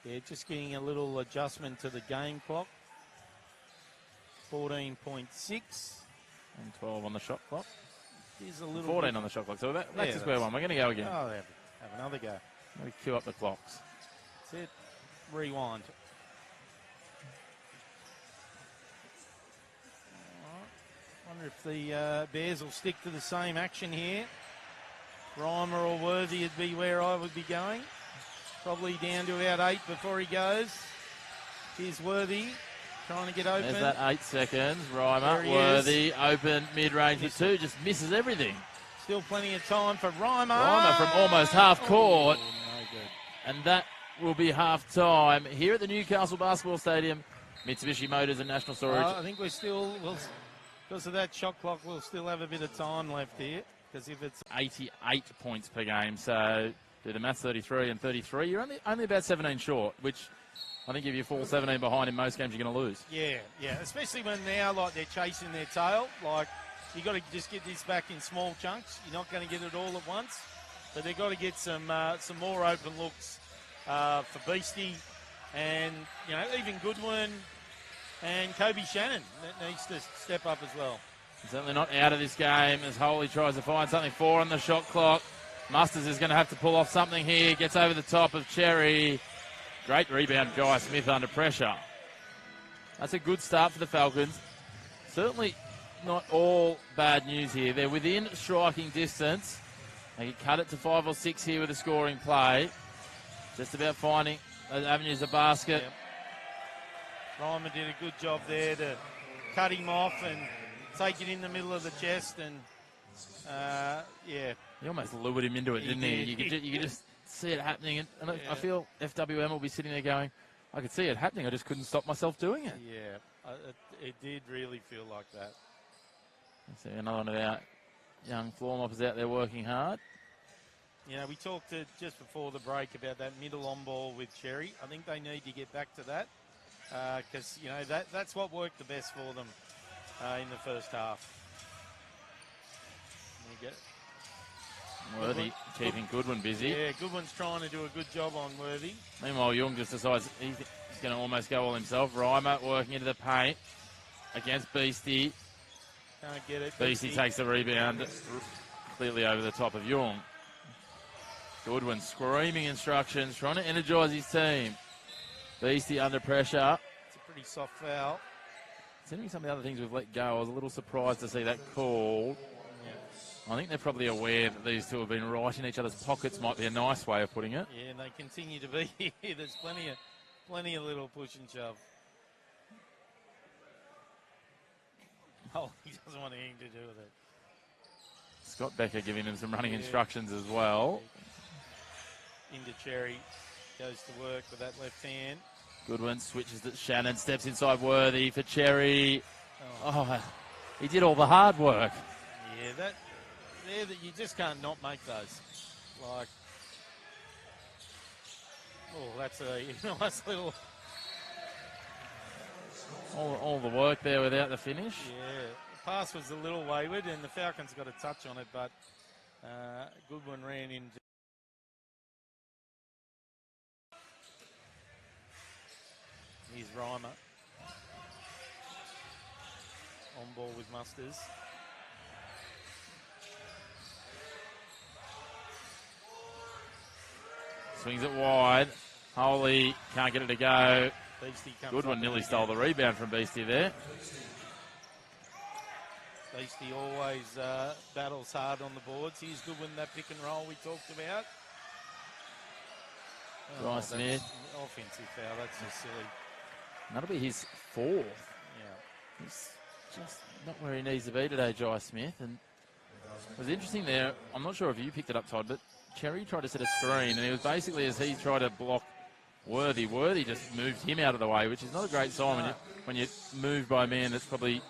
Speaker 2: Yeah, just getting a little adjustment to the game clock. 14.6.
Speaker 1: And 12 on the shot clock.
Speaker 2: Is a little
Speaker 1: 14
Speaker 2: bit...
Speaker 1: on the shot clock. So back to square one. We're going to go again.
Speaker 2: Oh, have another go.
Speaker 1: Let me cue up the clocks.
Speaker 2: That's it. Rewind. Wonder if the Bears will stick to the same action here. Reimer or Worthy would be where I would be going. Probably down to about 8 before he goes. Here's Worthy trying to get open.
Speaker 1: There's that 8 seconds. Reimer, Worthy, open, mid-range for 2. Just misses everything.
Speaker 2: Still plenty of time for Reimer.
Speaker 1: Reimer from almost half court.
Speaker 2: No good.
Speaker 1: And that will be half-time here at the Newcastle Basketball Stadium. Mitsubishi Motors and National Storage.
Speaker 2: I think we're still, because of that shot clock, we'll still have a bit of time left here. Because if it's
Speaker 1: 88 points per game, so do the maths, 33 and 33. You're only about 17 short, which I think if you fall 17 behind in most games, you're going to lose.
Speaker 2: Yeah, especially when now, like, they're chasing their tail. Like, you got to just get this back in small chunks. You're not going to get it all at once, but they've got to get some more open looks for Beastie and, even Goodwin and Kobe Shannon that needs to step up as well.
Speaker 1: Certainly not out of this game as Holy tries to find something. 4 on the shot clock. Musters is going to have to pull off something here. Gets over the top of Cherry. Great rebound, Guy Smith under pressure. That's a good start for the Falcons. Certainly not all bad news here. They're within striking distance They can cut it to 5 or 6 here with a scoring play. Just about finding those avenues of basket.
Speaker 2: Yep. Ryman did a good job there to cut him off and take it in the middle of the chest, and yeah.
Speaker 1: He almost lured him into it, didn't he? You could just see it happening, and
Speaker 2: Yeah.
Speaker 1: I feel FWM will be sitting there going, I could see it happening, I just couldn't stop myself doing it.
Speaker 2: Yeah, it did really feel like that.
Speaker 1: See another one of our young floor moppers out there working hard.
Speaker 2: You know, we talked just before the break about that middle on ball with Cherry. I think they need to get back to that because, you know, that's what worked the best for them in the first half. There you go.
Speaker 1: Worthy keeping Goodwin busy.
Speaker 2: Yeah, Goodwin's trying to do a good job on Worthy.
Speaker 1: Meanwhile, Young just decides he's going to almost go all himself. Reimer working into the paint against Beastie.
Speaker 2: Can't get it.
Speaker 1: Beastie takes the rebound clearly over the top of Young. Goodwin screaming instructions, trying to energise his team. Beastie under pressure.
Speaker 2: It's a pretty soft foul.
Speaker 1: Considering some of the other things we've let go, I was a little surprised to see that call. Yeah. I think they're probably aware that these two have been right in each other's pockets, might be a nice way of putting it.
Speaker 2: Yeah, and they continue to be here. There's plenty of little push and shove. Oh, he doesn't want anything to do with it.
Speaker 1: Scott Becker giving him some running instructions as well.
Speaker 2: Into Cherry, goes to work with that left hand.
Speaker 1: Goodwin switches to Shannon, steps inside Worthy for Cherry. Oh, he did all the hard work.
Speaker 2: Yeah, that you just can't not make those. Like, oh, that's a nice little.
Speaker 1: All the work there without the finish.
Speaker 2: Yeah, the pass was a little wayward, and the Falcons got a touch on it, but Goodwin ran into. Here's Reimer. On ball with Musters.
Speaker 1: Swings it wide. Holy can't get it to go.
Speaker 2: Beastie comes
Speaker 1: Goodwin nearly stole the rebound from Beastie there.
Speaker 2: Beastie always battles hard on the boards. Here's Goodwin, that pick and roll we talked about.
Speaker 1: Bryce Smith.
Speaker 2: Offensive foul, that's just silly.
Speaker 1: That'll be his 4th.
Speaker 2: Yeah.
Speaker 1: He's just not where he needs to be today, Jai Smith. And it was interesting there. I'm not sure if you picked it up, Todd, but Cherry tried to set a screen, and it was basically as he tried to block Worthy. Worthy just moved him out of the way, which is not a great sign when you move by a man that's probably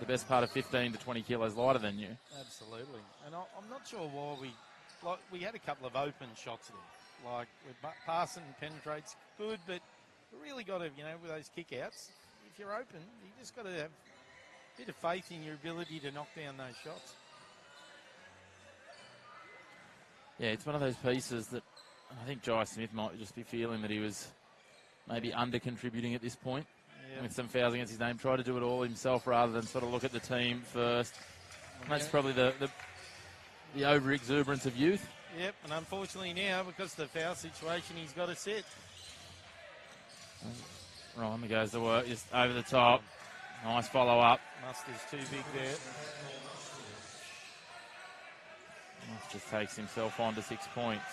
Speaker 1: the best part of 15 to 20 kilos lighter than you.
Speaker 2: Absolutely. And I'm not sure why we had a couple of open shots there. Like, Parson penetrates good, but you really got to, with those kick-outs, if you're open, you just got to have a bit of faith in your ability to knock down those shots.
Speaker 1: Yeah, it's one of those pieces that I think Jai Smith might just be feeling that he was maybe under-contributing at this point. Yeah. With some fouls against his name. Try to do it all himself rather than sort of look at the team first. And that's probably the over-exuberance of youth.
Speaker 2: Yep, and unfortunately now, because of the foul situation, he's got to sit.
Speaker 1: Ryman goes to work, just over the top. Nice follow-up.
Speaker 2: Mustard's too big there.
Speaker 1: Just takes himself on to 6 points.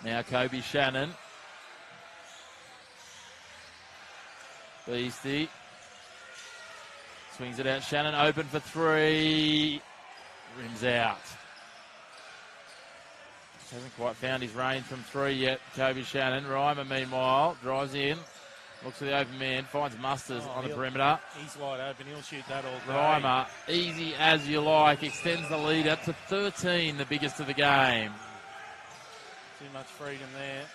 Speaker 1: Now Kobe Shannon. Beastie. Swings it out. Shannon open for 3. Rims out. Hasn't quite found his range from 3 yet, Kobe Shannon. Reimer, meanwhile, drives in. Looks for the open man. Finds Musters on the perimeter.
Speaker 2: He's wide open. He'll shoot that all day.
Speaker 1: Reimer, easy as you like. Extends the lead up to 13, the biggest of the game.
Speaker 2: Too much freedom there.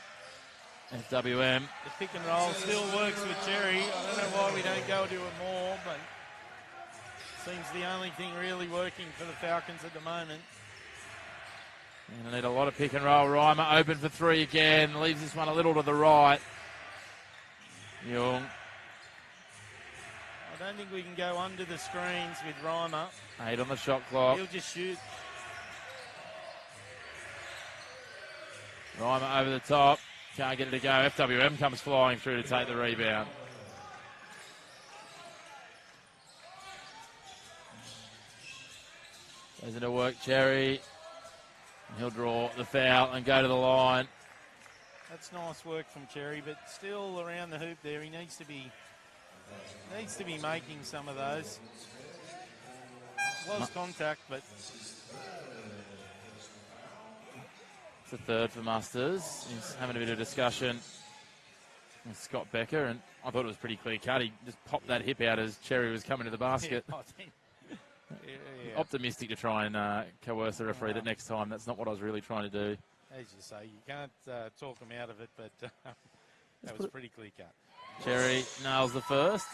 Speaker 1: FWM.
Speaker 2: The pick and roll still works with Cherry. I don't know why we don't go to it more, but seems the only thing really working for the Falcons at the moment.
Speaker 1: And they need a lot of pick and roll. Reimer open for 3 again. Leaves this one a little to the right. Young.
Speaker 2: I don't think we can go under the screens with Reimer.
Speaker 1: 8 on the shot clock.
Speaker 2: He'll just shoot.
Speaker 1: Reimer over the top. Can't get it to go. FWM comes flying through to take the rebound. Goes into work. Cherry. He'll draw the foul and go to the line.
Speaker 2: That's nice work from Cherry, but still around the hoop there. He needs to be making some of those. Was contact, but
Speaker 1: it's the third for Musters. He's having a bit of discussion with Scott Becker, and I thought it was pretty clear cut. He just popped that hip out as Cherry was coming to the basket.
Speaker 2: Yeah, I think. Yeah.
Speaker 1: Optimistic to try and coerce the referee that next time. That's not what I was really trying to do.
Speaker 2: As you say, you can't talk them out of it, but that was pretty clear cut.
Speaker 1: Cherry nails the first.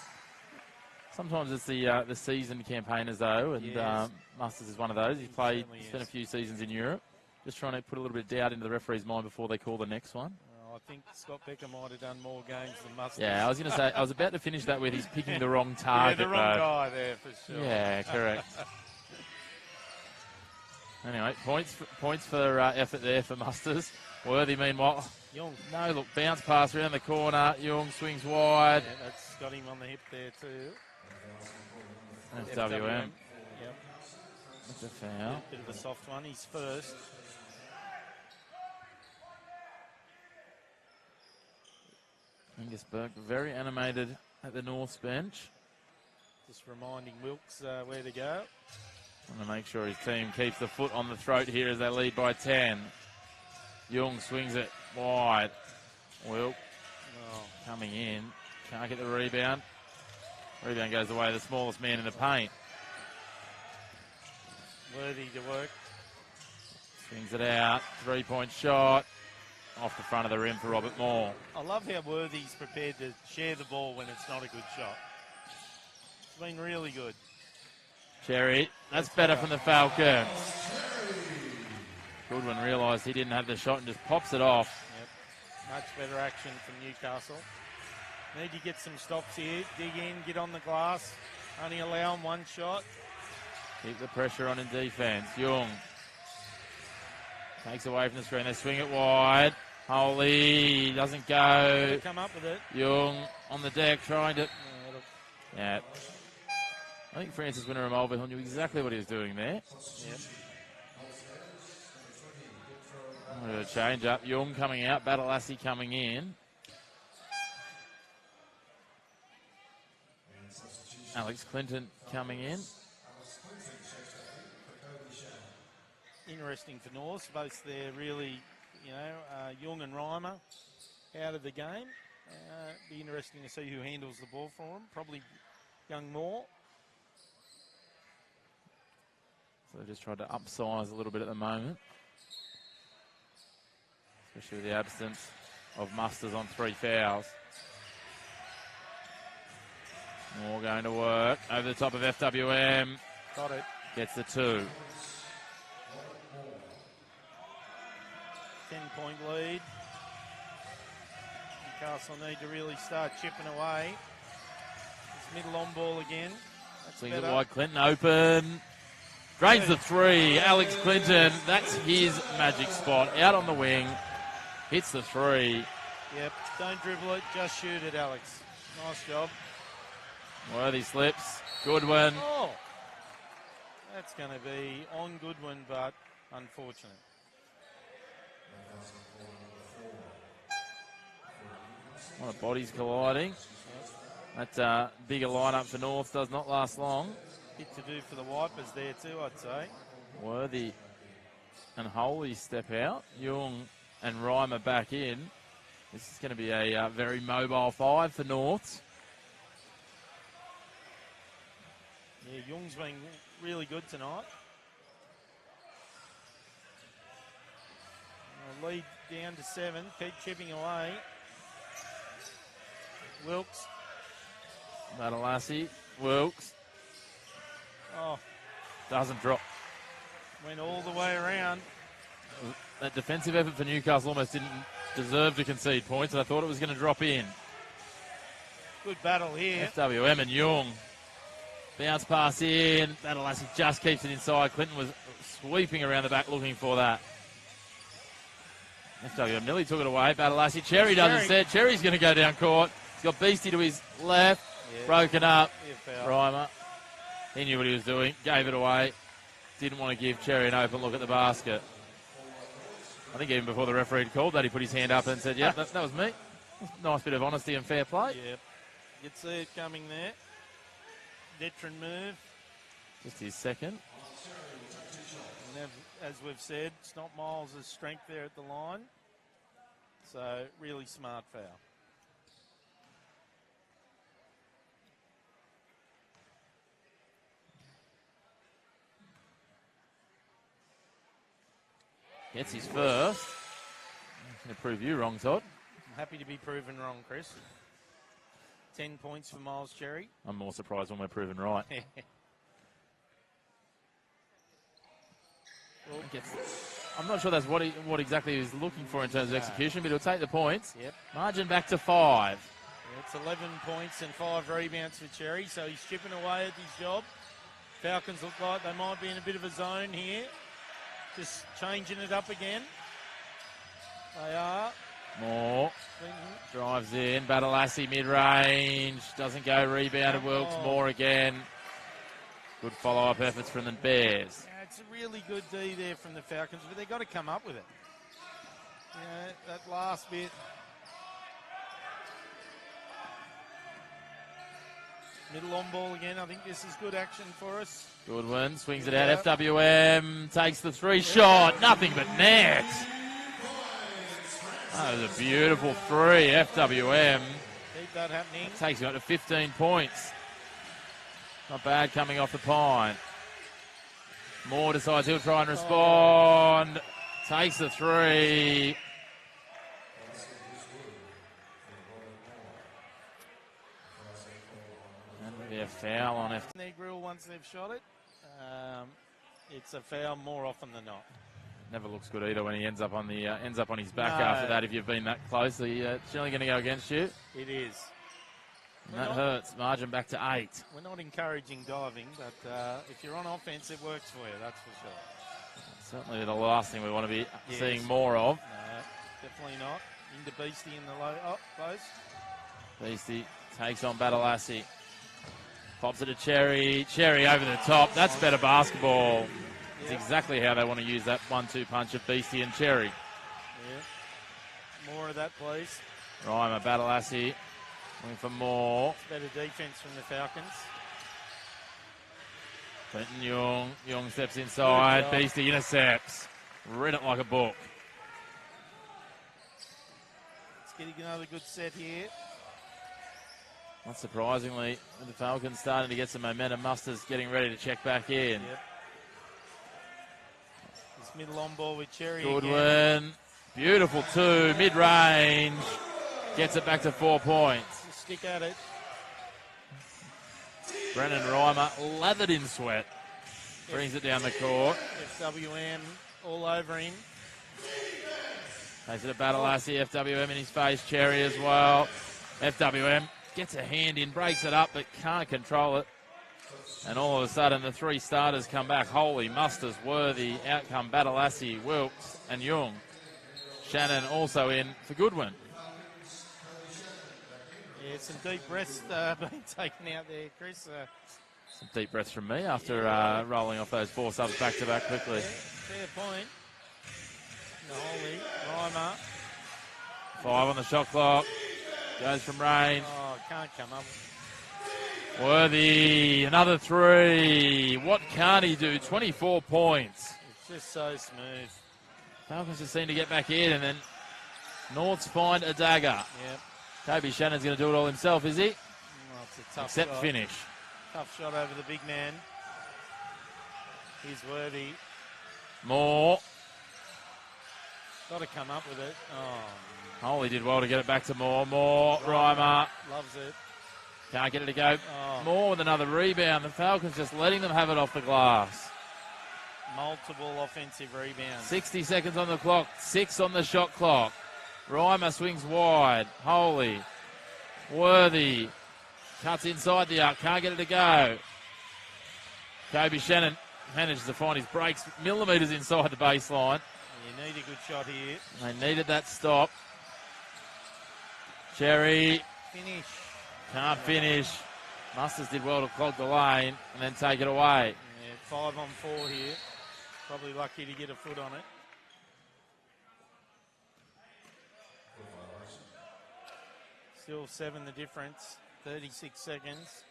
Speaker 1: Sometimes it's the seasoned campaigners, though, and
Speaker 2: Yes.
Speaker 1: Musters is one of those. He's spent a few seasons in Europe. Just trying to put a little bit of doubt into the referee's mind before they call the next one.
Speaker 2: I think Scott Becker might have done more games than Musters.
Speaker 1: Yeah, I was going to say, I was about to finish that with he's picking the wrong target.
Speaker 2: Yeah, the wrong guy there, for sure.
Speaker 1: Yeah, correct. Anyway, points for effort there for Musters. Worthy, meanwhile.
Speaker 2: Young.
Speaker 1: No, look, bounce pass around the corner. Young swings wide.
Speaker 2: Yeah, that's got him on the hip there too.
Speaker 1: FWM.
Speaker 2: Yep.
Speaker 1: That's a foul.
Speaker 2: Bit of a soft one. He's first.
Speaker 1: Angus Burke very animated at the North's bench.
Speaker 2: Just reminding Wilkes where to go.
Speaker 1: Want to make sure his team keeps the foot on the throat here as they lead by 10. Young swings it wide. Wilk coming in. Can't get the rebound. Rebound goes away to the smallest man in the paint.
Speaker 2: Worthy to work.
Speaker 1: Swings it out. 3-point shot. Off the front of the rim for Robert Moore.
Speaker 2: I love how Worthy's prepared to share the ball when it's not a good shot. It's been really good.
Speaker 1: Cherry, that's better from the Falcons. Goodwin realised he didn't have the shot and just pops it off.
Speaker 2: Yep. Much better action from Newcastle. Need to get some stops here. Dig in, get on the glass. Only allow him one shot.
Speaker 1: Keep the pressure on in defence. Young takes away from the screen. They swing it wide. Holy doesn't go.
Speaker 2: Come up with it.
Speaker 1: Young on the deck trying to. Yeah. I think Francis Winner-Mulvihill knew exactly what he was doing there.
Speaker 2: Yep.
Speaker 1: A change up. Young coming out. Badalassi coming in. Alex Clinton coming in.
Speaker 2: Interesting for North. Both they're really, Young and Reimer out of the game. Be interesting to see who handles the ball for them. Probably young Moore.
Speaker 1: So they just tried to upsize a little bit at the moment. Especially with the absence of Musters on 3 fouls. Moore going to work. Over the top of FWM.
Speaker 2: Got it.
Speaker 1: Gets the 2.
Speaker 2: 10-point lead. Newcastle need to really start chipping away. It's middle on ball again. That's
Speaker 1: Swings it
Speaker 2: better.
Speaker 1: wide. Clinton open. Drains the 3. Alex Clinton. That's his magic spot. Out on the wing. Hits the 3.
Speaker 2: Yep. Don't dribble it. Just shoot it, Alex. Nice job.
Speaker 1: Worthy slips. Goodwin.
Speaker 2: Oh. That's going to be on Goodwin, but unfortunate.
Speaker 1: A lot of bodies colliding. That bigger lineup for North does not last long.
Speaker 2: Bit to do for the Wipers there too, I'd say.
Speaker 1: Worthy and Holy step out. Young and Reimer back in. This is going to be a very mobile 5 for North.
Speaker 2: Yeah, Young's been really good tonight. Lead down to 7. Keep chipping away. Wilkes.
Speaker 1: Badalassi. Wilkes.
Speaker 2: Oh,
Speaker 1: Doesn't drop.
Speaker 2: went all the way around.
Speaker 1: That defensive effort for Newcastle almost didn't deserve to concede points, and I thought it was going to drop in.
Speaker 2: Good battle here.
Speaker 1: FWM and Young. Bounce pass in. Badalassi just keeps it inside. Clinton was sweeping around the back looking for that. FWM nearly took it away. Badalassi. Cherry does instead. Cherry's going to go down court. He's got Beastie to his left.
Speaker 2: Yeah.
Speaker 1: Broken up.
Speaker 2: Yeah, foul.
Speaker 1: Reimer. He knew what he was doing. Gave it away. didn't want to give Cherry an open look at the basket. I think even before the referee called that, he put his hand up and said, yeah, that was me. Nice bit of honesty and fair play.
Speaker 2: Yep. You can see it coming there. Veteran move.
Speaker 1: Just his second.
Speaker 2: And as we've said, it's not Miles' strength there at the line. So, really smart foul.
Speaker 1: Gets his first. I'm going to prove you wrong, Todd.
Speaker 2: I'm happy to be proven wrong, Chris. 10 points for Miles Cherry.
Speaker 1: I'm more surprised when we're proven right. I'm not sure that's what exactly he was looking for in terms of execution, but he'll take the points.
Speaker 2: Yep.
Speaker 1: Margin back to 5.
Speaker 2: It's 11 points and 5 rebounds for Cherry, so he's chipping away at his job. Falcons look like they might be in a bit of a zone here. Just changing it up again. They are.
Speaker 1: Moore drives in. Badalassi mid-range. Doesn't go. Rebounded. Wilkes. Moore again. Good follow-up efforts from the Bears.
Speaker 2: Yeah, it's a really good D there from the Falcons, but they've got to come up with it. That last bit. Middle on ball again. I think this is good action for us.
Speaker 1: Goodwin swings it out. FWM takes the 3 shot. Nothing but net. That was a beautiful 3. FWM.
Speaker 2: Keep that happening.
Speaker 1: Takes him up to 15 points. Not bad coming off the pine. Moore decides he'll try and respond. Takes the 3. A foul on F.
Speaker 2: Their grill once they've shot it. It's a foul more often than not.
Speaker 1: Never looks good either when he ends up on his back after that. If you've been that close, it's generally going to go against you.
Speaker 2: It is.
Speaker 1: And that hurts. Margin back to 8.
Speaker 2: We're not encouraging diving, but if you're on offense, it works for you. That's for sure.
Speaker 1: Certainly the last thing we want to be seeing more of.
Speaker 2: No, definitely not. Into Beastie in the low. Oh, close.
Speaker 1: Beastie takes on Badalassi. Pops it to Cherry. Cherry over the top. That's better basketball. It's exactly how they want to use that 1-2 punch of Beastie and Cherry.
Speaker 2: More of that, please.
Speaker 1: Reimer, Badalassi. Looking for more.
Speaker 2: Better defense from the Falcons.
Speaker 1: Clinton Young. Young steps inside. Beastie intercepts. Read it like a book.
Speaker 2: It's getting another good set here.
Speaker 1: Not surprisingly, the Falcons starting to get some momentum. Musters getting ready to check back in.
Speaker 2: Yep. This middle on ball with Cherry.
Speaker 1: Goodwin.
Speaker 2: Again.
Speaker 1: Beautiful 2. Mid-range. Gets it back to 4 points.
Speaker 2: Just stick at it.
Speaker 1: Brennan Reimer lathered in sweat. Brings it down the court.
Speaker 2: FWM all over him.
Speaker 1: Takes it to Badalassi. FWM in his face. Cherry as well. FWM gets a hand in, breaks it up, but can't control it. And all of a sudden, the 3 starters come back. Holy, Musters, Worthy, out come Badalassi, Wilkes, and Young. Shannon also in for Goodwin.
Speaker 2: Yeah, some deep breaths being taken out there, Chris.
Speaker 1: Some deep breaths from me after rolling off those 4 subs back-to-back quickly.
Speaker 2: Yeah, fair point. Holy, Reimer.
Speaker 1: 5 on the shot clock. Goes from range.
Speaker 2: Oh, can't come up.
Speaker 1: Worthy, another 3. What can't he do? 24 points.
Speaker 2: It's just so smooth.
Speaker 1: Falcons just seem to get back in, and then Norths find a dagger.
Speaker 2: Yep.
Speaker 1: Toby Shannon's going to do it all himself, is he?
Speaker 2: Well, it's a tough
Speaker 1: Except
Speaker 2: shot.
Speaker 1: finish.
Speaker 2: Tough shot over the big man. Here's Worthy.
Speaker 1: Moore.
Speaker 2: Got to come up with it. Oh,
Speaker 1: Holy did well to get it back to Moore. Moore, Reimer.
Speaker 2: loves it.
Speaker 1: Can't get it to go.
Speaker 2: Oh.
Speaker 1: Moore with another rebound. The Falcons just letting them have it off the glass.
Speaker 2: Multiple offensive rebounds.
Speaker 1: 60 seconds on the clock. 6 on the shot clock. Reimer swings wide. Holy. Worthy. Cuts inside the arc. Can't get it to go. Kobe Shannon manages to find his breaks millimetres inside the baseline.
Speaker 2: You need a good shot here.
Speaker 1: They needed that stop. Cherry.
Speaker 2: Finish.
Speaker 1: Can't finish. Musters did well to clog the lane and then take it away.
Speaker 2: Yeah, 5-on-4 here. Probably lucky to get a foot on it. Still 7 the difference. 36 seconds.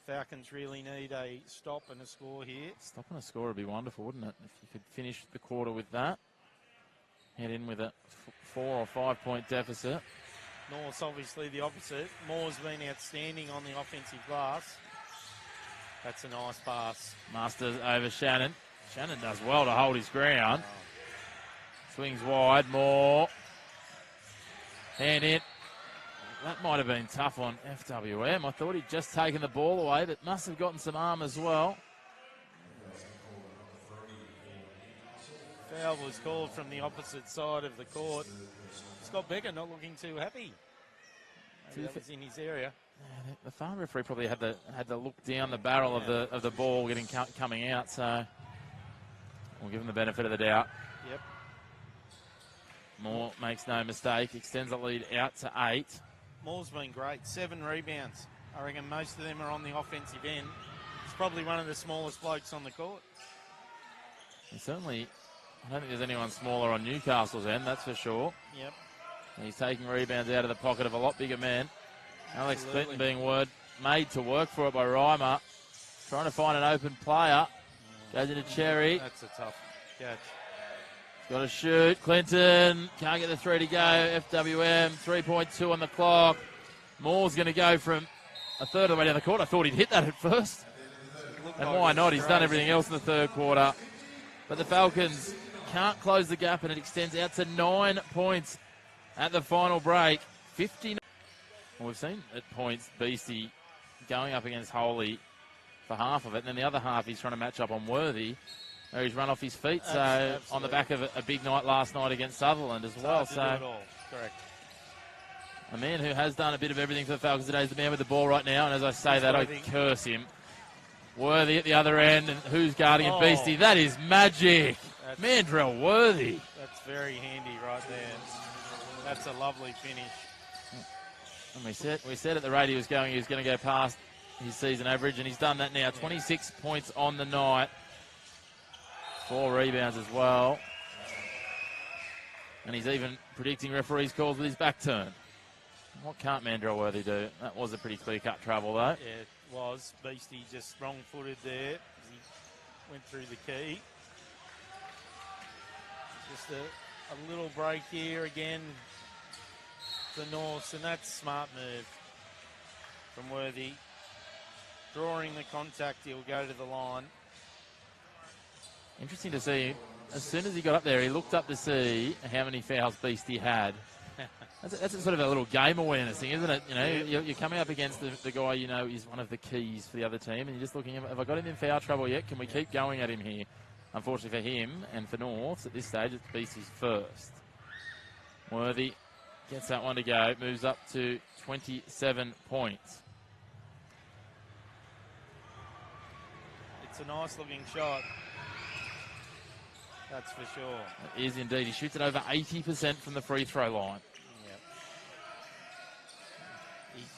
Speaker 2: Falcons really need a stop and a score here.
Speaker 1: Stop and a score would be wonderful, wouldn't it? If you could finish the quarter with that. Head in with a 4 or 5 point deficit.
Speaker 2: North's obviously the opposite. Moore's been outstanding on the offensive glass. That's a nice pass.
Speaker 1: Masters over Shannon. Shannon does well to hold his ground. Swings wide, Moore. Hand in. That might have been tough on FWM. I thought he'd just taken the ball away, but must have gotten some arm as well.
Speaker 2: Foul was called from the opposite side of the court. Scott Becker not looking too happy. Maybe that was in his area.
Speaker 1: Yeah, the farm referee probably had to look down the barrel of the ball coming out, so we'll give him the benefit of the doubt.
Speaker 2: Yep.
Speaker 1: Moore makes no mistake, extends the lead out to 8.
Speaker 2: Moore's been great. 7 rebounds. I reckon most of them are on the offensive end. He's probably one of the smallest blokes on the court.
Speaker 1: And certainly, I don't think there's anyone smaller on Newcastle's end, that's for sure.
Speaker 2: Yep.
Speaker 1: And he's taking rebounds out of the pocket of a lot bigger men. Alex
Speaker 2: Absolutely.
Speaker 1: Clinton being made to work for it by Reimer. Trying to find an open player. Goes into Cherry.
Speaker 2: That's a tough catch.
Speaker 1: Got to shoot. Clinton can't get the 3 to go. FWM 3.2 on the clock. Moore's going to go from a third of the way down the court. I thought he'd hit that at first. And why not? He's done everything else in the third quarter. But the Falcons can't close the gap, and it extends out to 9 points at the final break. 59. Well, we've seen at points Beastie going up against Holy for half of it, and then the other half he's trying to match up on Worthy. He's run off his feet, so
Speaker 2: Absolutely.
Speaker 1: on the back of a big night last night against Sutherland as well.
Speaker 2: So correct.
Speaker 1: A man who has done a bit of everything for the Falcons today is the man with the ball right now, and as I say that, I curse him. Worthy at the other end, and who's guarding him? Beastie. That is magic. Mandrell Worthy.
Speaker 2: That's very handy right there. That's a lovely finish.
Speaker 1: And we said at the rate he was going to go past his season average, and he's done that now. 26 points on the night. 4 rebounds as well. And he's even predicting referees' calls with his back turn. What can't Mandrell Worthy do? That was a pretty clear-cut trouble, though.
Speaker 2: Yeah, it was. Beastie just wrong-footed there. He went through the key. Just a little break here again for North, and that's a smart move from Worthy. Drawing the contact, he'll go to the line.
Speaker 1: Interesting to see, as soon as he got up there, he looked up to see how many fouls Beastie had. That's a sort of a little game awareness thing, isn't it? You know, you're coming up against the guy you know is one of the keys for the other team, and you're just looking, have I got him in foul trouble yet? Can we keep going at him here? Unfortunately for him and for North, at this stage, it's Beastie's first. Worthy gets that one to go, moves up to 27 points.
Speaker 2: It's a nice-looking shot. That's for sure.
Speaker 1: It is indeed. He shoots it over 80% from the free throw line.
Speaker 2: Yep.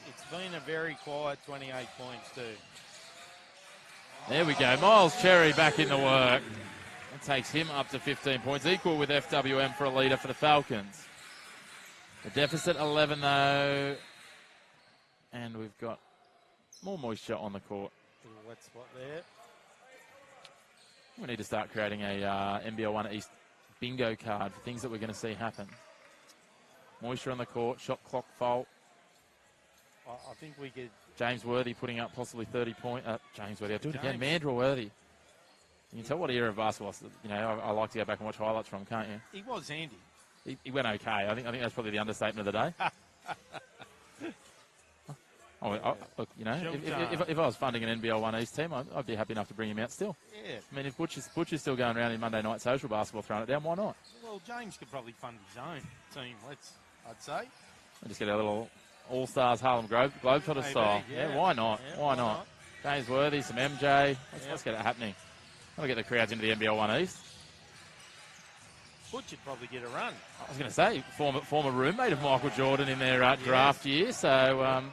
Speaker 2: It's been a very quiet 28 points too.
Speaker 1: There we go. Miles Cherry back in the work. That takes him up to 15 points, equal with FWM for a leader for the Falcons. The deficit 11 though. And we've got more moisture on the court.
Speaker 2: Little wet spot there.
Speaker 1: We need to start creating a NBL 1 East bingo card for things that we're going to see happen. Moisture on the court, shot clock fault.
Speaker 2: I think we could...
Speaker 1: James Worthy putting up possibly 30 points. James Worthy, I'll do it again. Mandrell Worthy. You can tell what era of basketball, you know, I like to go back and watch highlights from, can't you?
Speaker 2: He was handy.
Speaker 1: He went okay. I think that's probably the understatement of the day. Look, you know, if I was funding an NBL 1 East team, I'd be happy enough to bring him out still.
Speaker 2: Yeah.
Speaker 1: I mean, if Butcher's still going around in Monday night social basketball throwing it down, why not?
Speaker 2: Well, James could probably fund his own team, I'd say.
Speaker 1: We'll just get a little All-Stars Harlem Globetrotter style. Yeah, why not?
Speaker 2: Yeah,
Speaker 1: why not? James Worthy, some MJ. Let's get it happening. Got to get the crowds into the NBL 1 East.
Speaker 2: Butcher'd probably get a run.
Speaker 1: I was going to say, former roommate of Michael Jordan in their draft year, so...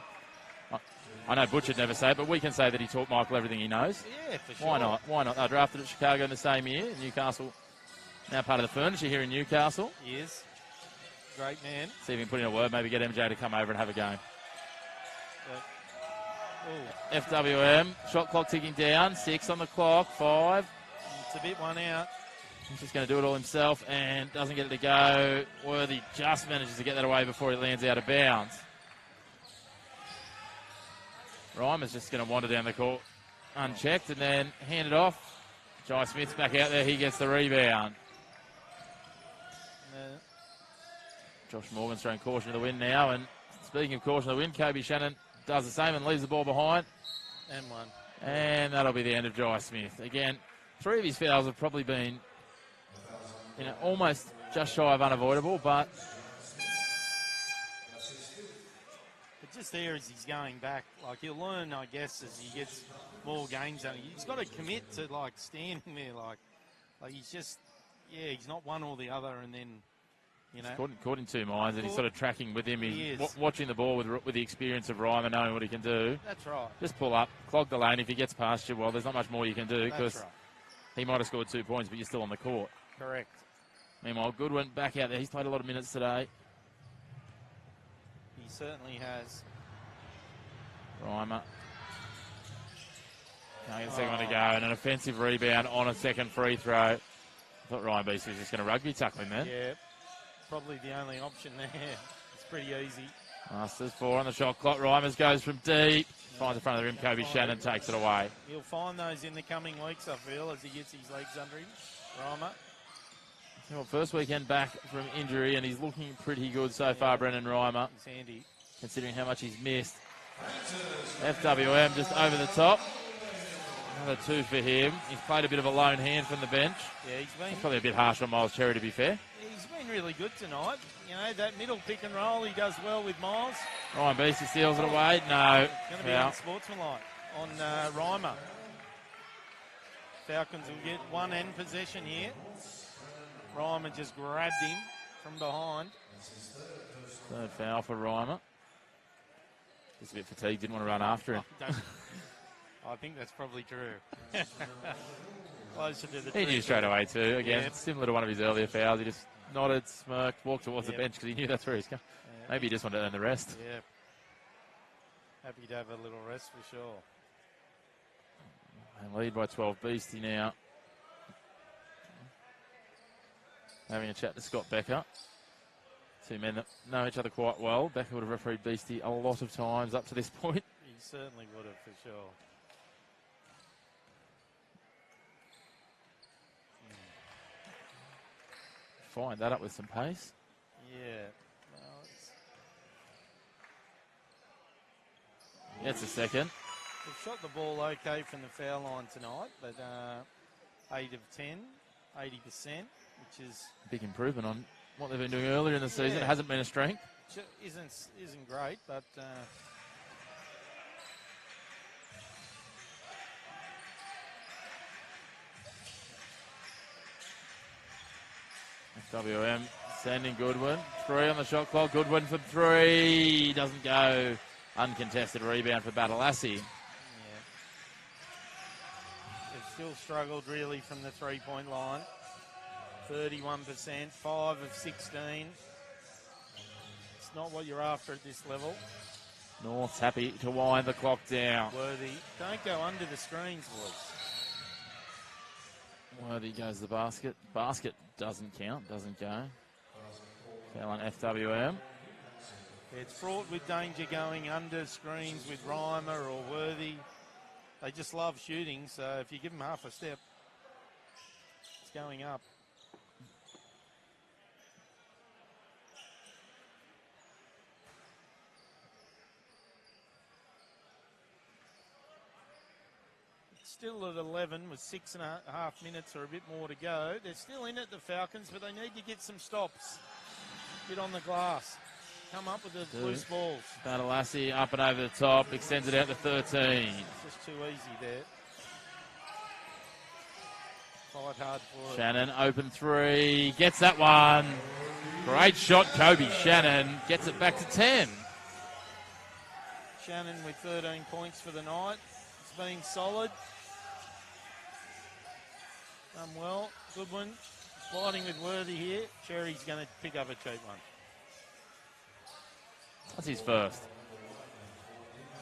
Speaker 1: I know Butch would never say it, but we can say that he taught Michael everything he knows.
Speaker 2: Yeah, for sure.
Speaker 1: Why not? Why not? They drafted at Chicago in the same year. Newcastle, now part of the furniture here in Newcastle.
Speaker 2: He is. Great man.
Speaker 1: See if we can put in a word, maybe get MJ to come over and have a game. FWM, shot clock ticking down, 6 on the clock, 5.
Speaker 2: It's a bit one out.
Speaker 1: He's just going to do it all himself and doesn't get it to go. Worthy just manages to get that away before he lands out of bounds. Reimer's just going to wander down the court unchecked and then hand it off. Jai Smith's back out there. He gets the rebound. Josh Morgan's throwing caution to the wind now. And speaking of caution to the wind, Kobe Shannon does the same and leaves the ball behind.
Speaker 2: And one.
Speaker 1: And that'll be the end of Jai Smith. Again, 3 of his fouls have probably been, almost just shy of unavoidable, but
Speaker 2: just there as he's going back, like he'll learn, I guess, as he gets more games. He's got to commit to like standing there, like he's just, he's not one or the other, and then. He's caught in two minds, and he's sort of tracking with him. He's watching the ball with the experience of Reimer, knowing what he can do. That's right.
Speaker 1: Just pull up, clog the lane. If he gets past you, well, there's not much more you can do because he might have scored 2 points, but you're still on the court.
Speaker 2: Correct.
Speaker 1: Meanwhile, Goodwin back out there. He's played a lot of minutes today.
Speaker 2: He certainly has.
Speaker 1: Reimer. Can't get the second one to go, and an offensive rebound on a second free throw. I thought Ryan Beast was just going to rugby tackle him then.
Speaker 2: Yeah. Probably the only option there. It's pretty easy.
Speaker 1: Masters 4 on the shot clock. Reimers goes from deep. Finds the front of the rim. Kobe Shannon takes it away.
Speaker 2: He'll find those in the coming weeks, I feel, as he gets his legs under him. Reimer.
Speaker 1: Well, first weekend back from injury, and he's looking pretty good so far, Brendan Reimer.
Speaker 2: He's handy.
Speaker 1: Considering how much he's missed. FWM just over the top. Another 2 for him. He's played a bit of a lone hand from the bench.
Speaker 2: Yeah, he's
Speaker 1: probably a bit harsh on Miles Cherry, to be fair.
Speaker 2: He's been really good tonight. That middle pick and roll, he does well with Miles.
Speaker 1: Ryan Beastie steals it away. No.
Speaker 2: Going to be unsportsmanlike on Reimer. Falcons will get one end possession here. Reimer just grabbed him from behind.
Speaker 1: Third foul for Reimer. Just a bit fatigued, didn't want to run after him.
Speaker 2: I think that's probably true. Closer to the
Speaker 1: he knew straight away too. Again, similar to one of his earlier fouls. He just nodded, smirked, walked towards the bench because he knew that's where he's going. Yeah. Maybe he just wanted to earn the rest.
Speaker 2: Yeah. Happy to have a little rest for sure.
Speaker 1: And lead by 12. Beastie now. Having a chat to Scott Becker. 2 men that know each other quite well. Becker would have refereed Beastie a lot of times up to this point.
Speaker 2: He certainly would have, for sure.
Speaker 1: Find that up with some pace.
Speaker 2: Yeah.
Speaker 1: Gets a second.
Speaker 2: They've shot the ball okay from the foul line tonight, but 8 of 10, 80%, which is
Speaker 1: big improvement on what they've been doing earlier in the season. It hasn't been a strength.
Speaker 2: Isn't great, but
Speaker 1: WM sending Goodwin. 3 on the shot clock. Goodwin for 3. Doesn't go. Uncontested rebound for Batalassi.
Speaker 2: Yeah. They've still struggled really from the 3-point line. 31%, 5 of 16. It's not what you're after at this level.
Speaker 1: North's happy to wind the clock down.
Speaker 2: Worthy. Don't go under the screens, boys.
Speaker 1: Worthy goes the basket. Basket doesn't count, doesn't go. Foul on FWM.
Speaker 2: It's fraught with danger going under screens with Reimer or Worthy. They just love shooting, so if you give them half a step, it's going up. Still at 11 with 6.5 minutes or a bit more to go. They're still in it, the Falcons, but they need to get some stops. Get on the glass. Come up with the loose balls.
Speaker 1: Batalassi up and over the top, extends it out to 13.
Speaker 2: It's just too easy there. Fight hard for it.
Speaker 1: Shannon, open 3, gets that one. Great shot, Kobe Shannon. Gets it back to 10.
Speaker 2: Shannon with 13 points for the night. It's been solid. Done well. Good one. Sliding with Worthy here. Cherry's going to pick up a cheap one.
Speaker 1: That's his first.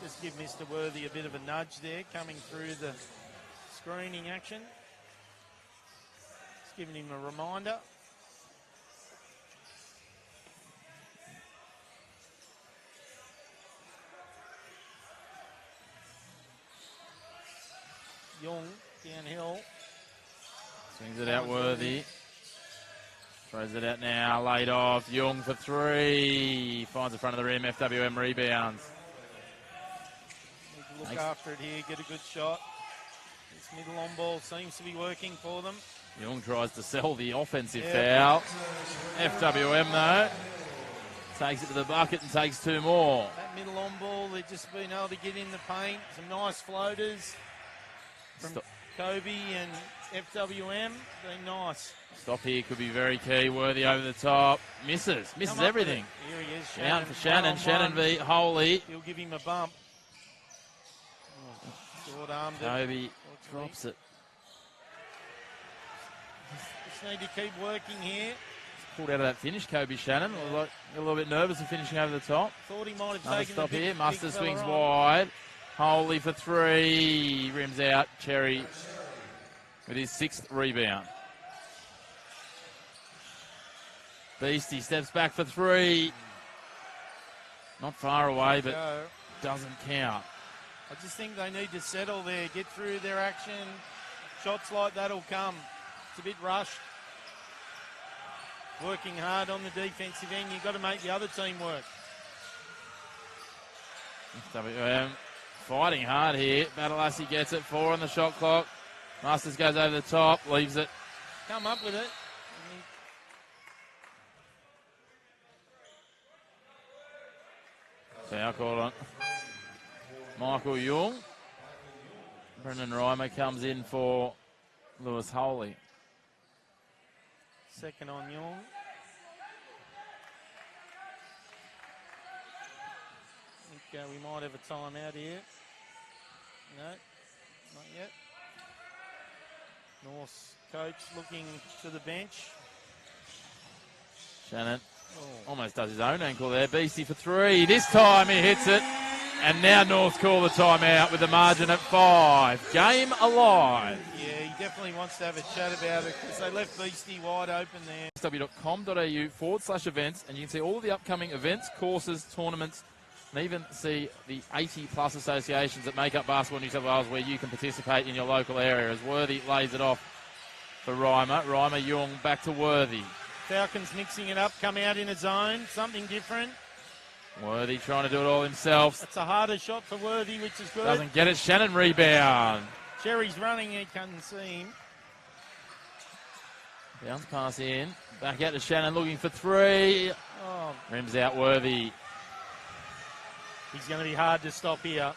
Speaker 2: Just give Mr. Worthy a bit of a nudge there, coming through the screening action. Just giving him a reminder. Young downhill.
Speaker 1: Swings it out Worthy. Throws it out now, laid off. Young for three. Finds the front of the rim. FWM rebounds.
Speaker 2: Need to look after it here, get a good shot. This middle on ball seems to be working for them.
Speaker 1: Young tries to sell the offensive foul. FWM though takes it to the bucket and takes two more.
Speaker 2: That middle on ball, they've just been able to get in the paint. Some nice floaters from Kobe and FWM. Been nice.
Speaker 1: Stop here could be very key. Worthy over the top. Misses everything.
Speaker 2: Here he is.
Speaker 1: Down for Shannon. Shannon v. Holy.
Speaker 2: He'll give him a bump. Short-armed it.
Speaker 1: Kobe drops it.
Speaker 2: Just need to keep working here.
Speaker 1: Pulled out of that finish, Kobe Shannon. A little bit nervous of finishing over the top.
Speaker 2: Thought he might have
Speaker 1: Another
Speaker 2: taken
Speaker 1: stop
Speaker 2: the big,
Speaker 1: here. Mustard
Speaker 2: big
Speaker 1: swings
Speaker 2: fella
Speaker 1: wide. Holy for three. Rims out. Cherry with his sixth rebound. Beastie steps back for three. Not far away, but doesn't count.
Speaker 2: I just think they need to settle there, get through their action. Shots like that'll come. It's a bit rushed. Working hard on the defensive end. You've got to make the other team work.
Speaker 1: FWM fighting hard here. Badalassi gets it. 4 on the shot clock. Masters goes over the top, leaves it.
Speaker 2: Come up with it.
Speaker 1: Foul called on Michael Young. Brendan Reimer comes in for Lewis Holy.
Speaker 2: Second on Young. I think we might have a timeout here. No, not yet. North's coach looking to the bench.
Speaker 1: Shannon almost does his own ankle there. Beastie for three. This time he hits it. And now North's call the timeout with the margin at 5. Game alive.
Speaker 2: Yeah, he definitely wants to have a chat about it because they left Beastie wide open there.
Speaker 1: www.com.au/events, and you can see all of the upcoming events, courses, tournaments, and even see the 80-plus associations that make up Basketball New South Wales where you can participate in your local area. As Worthy lays it off for Reimer. Reimer, Young, back to Worthy.
Speaker 2: Falcons mixing it up, come out in a zone, something different.
Speaker 1: Worthy trying to do it all himself.
Speaker 2: That's a harder shot for Worthy, which is good.
Speaker 1: Doesn't get it. Shannon rebound.
Speaker 2: Cherry's running, he can't see him.
Speaker 1: Bounce pass in. Back out to Shannon looking for three.
Speaker 2: Oh.
Speaker 1: Rims out Worthy.
Speaker 2: He's going to be hard to stop here.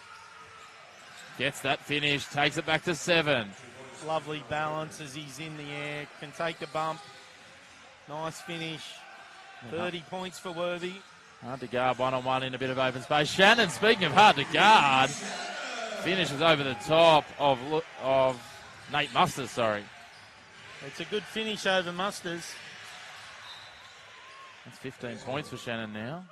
Speaker 1: Gets that finish. Takes it back to 7.
Speaker 2: Lovely balance as he's in the air. Can take the bump. Nice finish. 30 points for Worthy.
Speaker 1: Hard to guard one-on-one in a bit of open space. Shannon, speaking of hard to guard, finishes over the top of Nate Musters, sorry.
Speaker 2: It's a good finish over Musters.
Speaker 1: That's 15 points for Shannon now.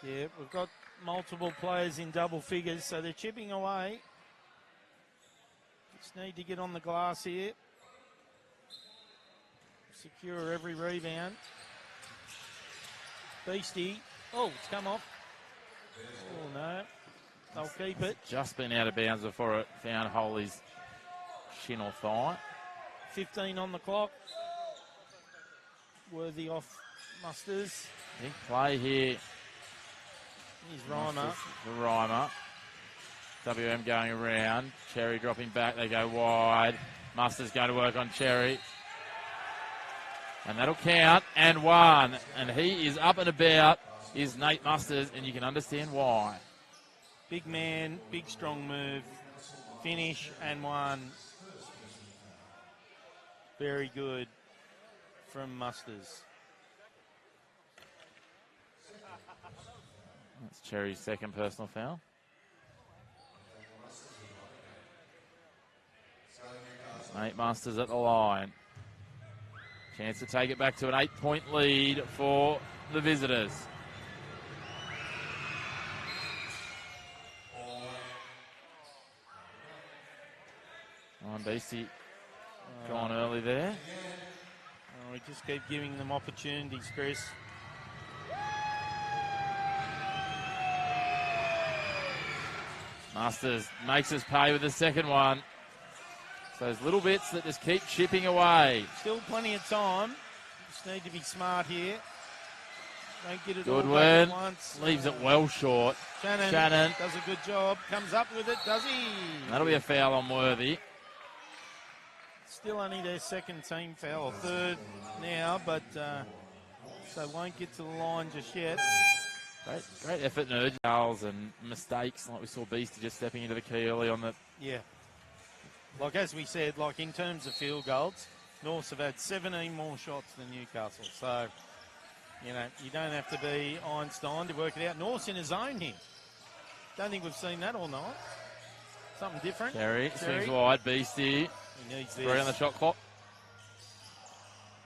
Speaker 2: Yeah, we've got multiple players in double figures, so they're chipping away. Just need to get on the glass here. Secure every rebound. Beastie. Oh, it's come off. Oh, no. They'll keep it.
Speaker 1: Just been out of bounds before it found Holy's shin or thigh.
Speaker 2: 15 on the clock. Worthy off Musters.
Speaker 1: Big play here.
Speaker 2: Here's Reimer.
Speaker 1: For Reimer. WM going around. Cherry dropping back. They go wide. Musters going to work on Cherry. And that'll count. And one. And he is up and about is Nate Musters, and you can understand why.
Speaker 2: Big man, big strong move. Finish and one. Very good. from Musters.
Speaker 1: That's Cherry's second personal foul. Nate Masters at the line. Chance to take it back to an 8-point lead for the visitors. Beastie gone early there.
Speaker 2: We just keep giving them opportunities, Chris.
Speaker 1: Masters makes us pay with the second one. So those little bits that just keep chipping away.
Speaker 2: Still plenty of time. Just need to be smart here. Don't get it
Speaker 1: Good
Speaker 2: all
Speaker 1: win.
Speaker 2: back at once.
Speaker 1: Leaves it well short.
Speaker 2: Shannon does a good job. Comes up with it, does he?
Speaker 1: That'll be a foul on Worthy.
Speaker 2: Still only their second team foul, or third now, but so won't get to the line just yet.
Speaker 1: Great effort and urge. Fouls and mistakes, like we saw Beastie just stepping into the key early on the...
Speaker 2: Yeah. Like as we said, like in terms of field goals, Norths have had 17 more shots than Newcastle. So, you know, you don't have to be Einstein to work it out. North's in a zone here. Don't think we've seen that all night. Something different.
Speaker 1: Cherry swings wide. Beastie.
Speaker 2: He needs this.
Speaker 1: 3 on the shot clock.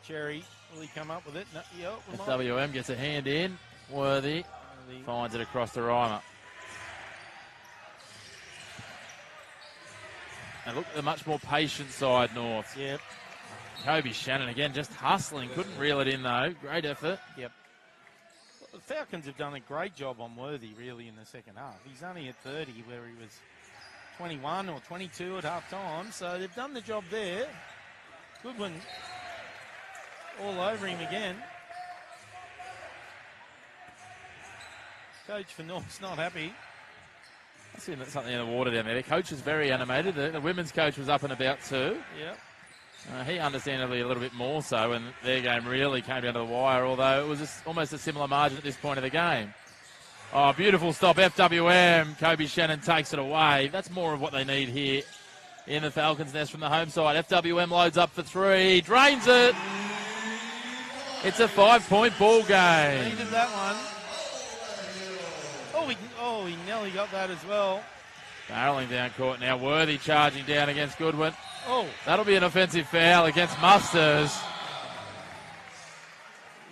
Speaker 2: Cherry, will he come up with it? No, yeah,
Speaker 1: FWM gets a hand in. Worthy finds it across the Reimer. And look at the much more patient side, North.
Speaker 2: Yep.
Speaker 1: Kobe Shannon again, just hustling. Couldn't reel it in, though. Great effort.
Speaker 2: Yep. Well, the Falcons have done a great job on Worthy, really, in the second half. He's only at 30, where he was 21 or 22 at half time. So they've done the job there. Goodwin all over him again. Coach for North's not happy.
Speaker 1: I see something in the water down there. The coach is very animated. The women's coach was up and about too.
Speaker 2: Yep.
Speaker 1: He understandably a little bit more so, and their game really came down to the wire, although it was just almost a similar margin at this point of the game. Oh, beautiful stop. FWM. Kobe Shannon takes it away. That's more of what they need here in the Falcons' nest from the home side. FWM loads up for 3. Drains it. It's a 5-point ball game.
Speaker 2: Needed that one. He nearly got that as well.
Speaker 1: Barreling down court now. Worthy charging down against Goodwin.
Speaker 2: Oh.
Speaker 1: That'll be an offensive foul against Musters.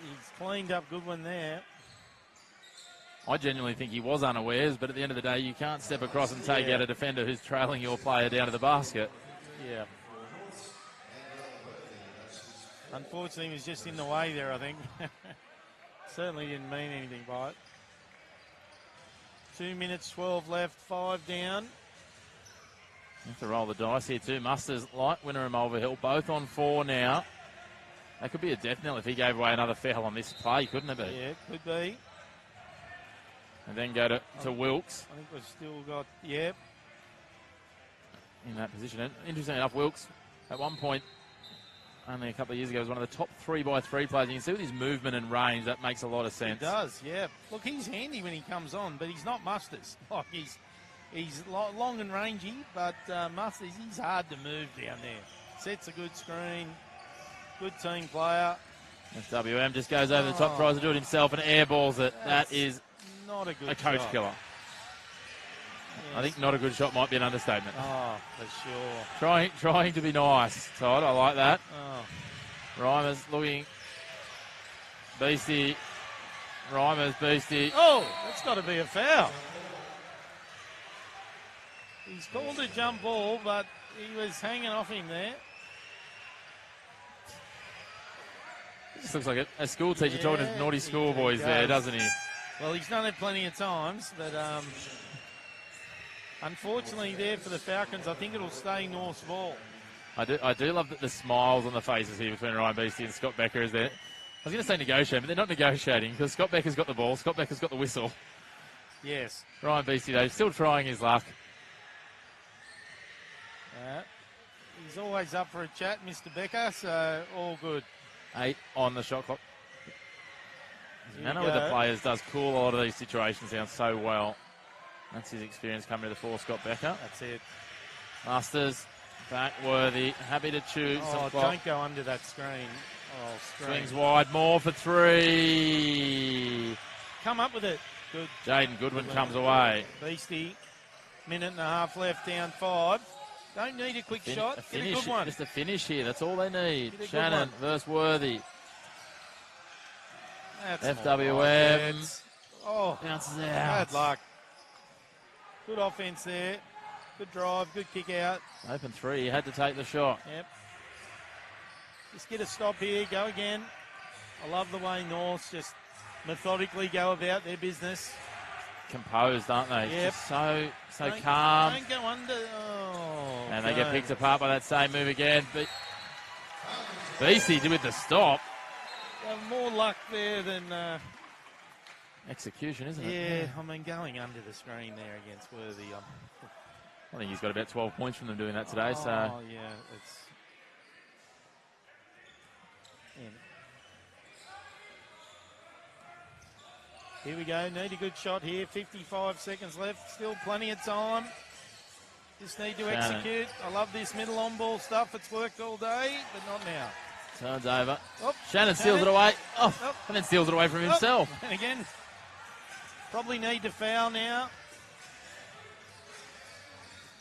Speaker 2: He's cleaned up Goodwin there.
Speaker 1: I genuinely think he was unawares, but at the end of the day, you can't step across and take out a defender who's trailing your player down to the basket.
Speaker 2: Yeah. Unfortunately, he was just in the way there, I think. Certainly didn't mean anything by it. 2 minutes, 12 left, 5 down.
Speaker 1: Have to roll the dice here too. Musters, light winner and Mulvihill, both on 4 now. That could be a death knell if he gave away another foul on this play, couldn't it be?
Speaker 2: Yeah, could be.
Speaker 1: And then go to Wilkes.
Speaker 2: I think we've still got, in
Speaker 1: that position. And interestingly enough, Wilkes, at one point, only a couple of years ago, was one of the top 3x3 players. You can see with his movement and range, that makes a lot of sense.
Speaker 2: It does, yeah. Look, he's handy when he comes on, but he's not Musters. Like, he's long and rangy, but Musters, he's hard to move down there. Sets a good screen, good team player.
Speaker 1: FWM just goes over the top, tries to do it himself, and airballs it. That is
Speaker 2: not a good
Speaker 1: coach
Speaker 2: shot.
Speaker 1: killer. Yes. I think not a good shot might be an understatement.
Speaker 2: Oh, for sure.
Speaker 1: Trying to be nice, Todd. I like that.
Speaker 2: Oh.
Speaker 1: Reimers looking. Beastie. Reimers, Beastie.
Speaker 2: Oh, that's got to be a foul. He's called a jump ball, but he was hanging off him there.
Speaker 1: This looks like a school teacher talking to naughty schoolboys there, doesn't he?
Speaker 2: Well, he's done it plenty of times, but unfortunately there for the Falcons, I think it'll stay North's ball.
Speaker 1: I do love the smiles on the faces here between Ryan Beastie and Scott Becker as they're, I was going to say negotiating, but they're not negotiating because Scott Becker's got the ball, Scott Becker's got the whistle.
Speaker 2: Yes.
Speaker 1: Ryan Beastie, though, still trying his luck.
Speaker 2: He's always up for a chat, Mr. Becker, so all good.
Speaker 1: 8 on the shot clock. His manner with the players does cool a lot of these situations down so well. That's his experience coming to the fore, Scott Becker.
Speaker 2: That's it.
Speaker 1: Masters, back Worthy, happy to choose.
Speaker 2: Oh, don't go under that screen. Oh,
Speaker 1: Swings wide, more for 3.
Speaker 2: Come up with it. Good.
Speaker 1: Jaden Goodwin comes away.
Speaker 2: Beastie. Minute and a half left, down 5. Don't need a quick shot. Get a good one.
Speaker 1: Just a finish here. That's all they need.
Speaker 2: Get a good
Speaker 1: Shannon
Speaker 2: one.
Speaker 1: versus Worthy.
Speaker 2: That's
Speaker 1: FWM.
Speaker 2: Oh,
Speaker 1: Bounces out.
Speaker 2: bad luck. Good offense there. Good drive. Good kick out.
Speaker 1: Open 3. He had to take the shot.
Speaker 2: Yep. Just get a stop here. Go again. I love the way Norths just methodically go about their business.
Speaker 1: Composed, aren't they?
Speaker 2: Yep.
Speaker 1: Just so calm.
Speaker 2: Don't go under. Oh,
Speaker 1: And they get picked apart by that same move again. But Beastie did with the stop.
Speaker 2: More luck there than...
Speaker 1: Execution, isn't it?
Speaker 2: Yeah, I mean, going under the screen there against Worthy.
Speaker 1: I think he's got about 12 points from them doing that today.
Speaker 2: Oh,
Speaker 1: So
Speaker 2: yeah, it's... Yeah. Here we go. Need a good shot here. 55 seconds left. Still plenty of time. Just need to execute. I love this middle on-ball stuff. It's worked all day, but not now.
Speaker 1: turns over.
Speaker 2: Oh,
Speaker 1: Shannon steals it away. Oh, and then steals it away from himself.
Speaker 2: And again, probably need to foul now.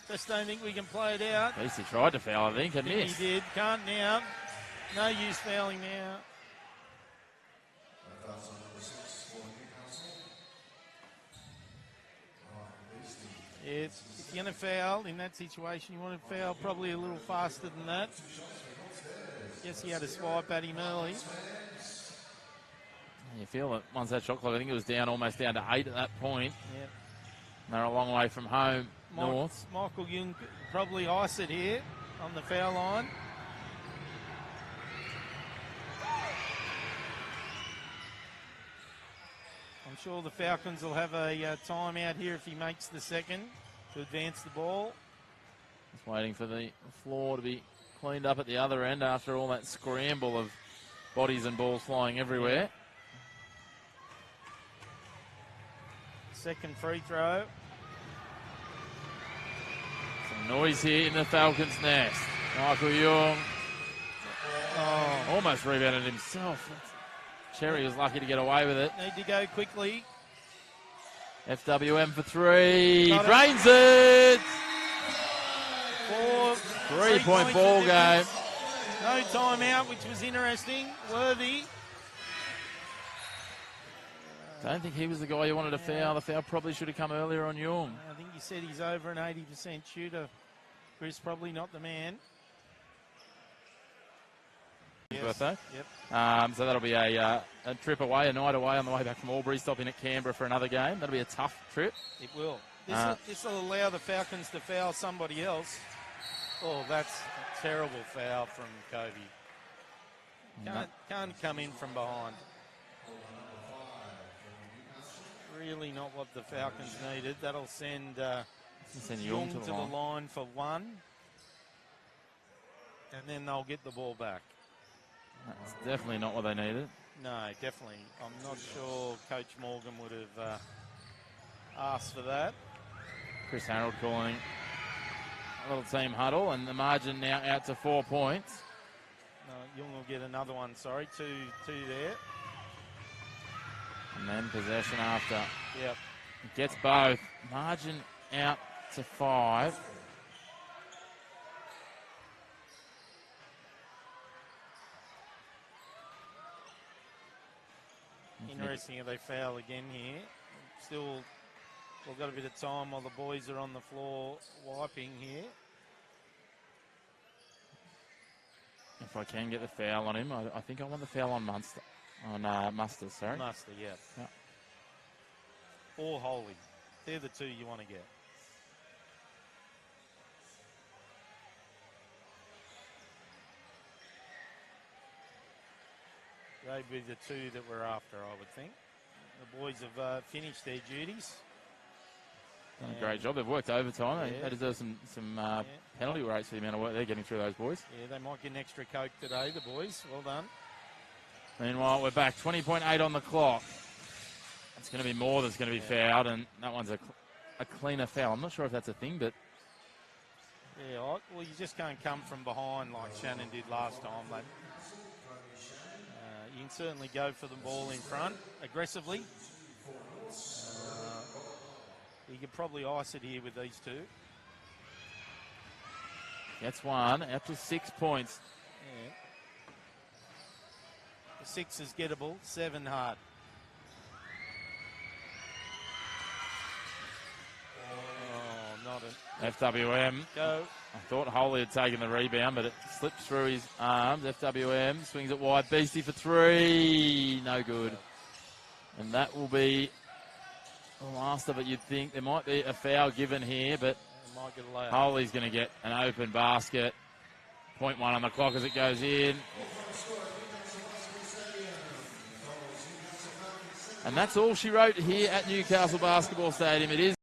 Speaker 2: Just don't think we can play it out.
Speaker 1: At least he tried to foul, I think, and missed.
Speaker 2: He did. Can't now. No use fouling now. If you're going to foul in that situation, you want to foul probably a little faster than that. Guess he had a swipe at him early.
Speaker 1: You feel that once that shot clock, I think it was down almost down to 8 at that point.
Speaker 2: Yep.
Speaker 1: They're a long way from home, North.
Speaker 2: Michael Young could probably ice it here on the foul line. I'm sure the Falcons will have a timeout here if he makes the second to advance the ball.
Speaker 1: Just waiting for the floor to be cleaned up at the other end after all that scramble of bodies and balls flying everywhere.
Speaker 2: Second free throw.
Speaker 1: Some noise here in the Falcons' nest. Michael Young almost rebounded himself. Cherry was lucky to get away with it.
Speaker 2: Need to go quickly.
Speaker 1: FWM for 3. Drains it! 3-point ball game.
Speaker 2: No timeout, which was interesting. Worthy.
Speaker 1: Don't think he was the guy you wanted to foul. The foul probably should have come earlier on Young.
Speaker 2: I think you said he's over an 80% shooter. Chris, probably not the man.
Speaker 1: His birthday.
Speaker 2: Yep.
Speaker 1: So that'll be a trip away, a night away on the way back from Albury, stopping at Canberra for another game. That'll be a tough trip.
Speaker 2: It will. This will allow the Falcons to foul somebody else. Oh, that's a terrible foul from Covey. Can't come in from behind. Really not what the Falcons needed. That'll send Young to the line for 1. And then they'll get the ball back.
Speaker 1: That's definitely not what they needed.
Speaker 2: No, definitely. I'm not sure Coach Morgan would have asked for that.
Speaker 1: Chris Harold calling a little team huddle, and the margin now out to 4 points.
Speaker 2: No, Young will get another one, sorry. Two there.
Speaker 1: And then possession after.
Speaker 2: Yep.
Speaker 1: Gets both. Margin out to 5.
Speaker 2: Interesting if they foul again here. Still, we've got a bit of time while the boys are on the floor wiping here.
Speaker 1: If I can get the foul on him, I think I want the foul on Munster. On Mustard, sorry.
Speaker 2: Mustard, yeah.
Speaker 1: Yep.
Speaker 2: Or Holy. They're the two you want to get. They'd be the two that we're after, I would think. The boys have finished their duties.
Speaker 1: Done a great job. They've worked overtime. They deserve some penalty rates for the amount of work they're getting through those boys.
Speaker 2: Yeah, they might get an extra Coke today, the boys. Well done.
Speaker 1: Meanwhile, we're back. 20.8 on the clock. It's going to be more that's going to be fouled, and that one's a cleaner foul. I'm not sure if that's a thing, but...
Speaker 2: Yeah, well, you just can't come from behind like Shannon did last time. you can certainly go for the ball in front aggressively. You could probably ice it here with these two.
Speaker 1: That's one, out to 6 points.
Speaker 2: Yeah. The 6 is gettable, 7 hard. Oh, not it.
Speaker 1: FWM.
Speaker 2: Go.
Speaker 1: I thought Holey had taken the rebound, but it slipped through his arms. FWM swings it wide. Beastie for 3. No good. And that will be the last of it, you'd think. There might be a foul given here, but
Speaker 2: Might get a layup.
Speaker 1: Holey's going to get an open basket. 0.1 on the clock as it goes in. And that's all she wrote here at Newcastle Basketball Stadium. It is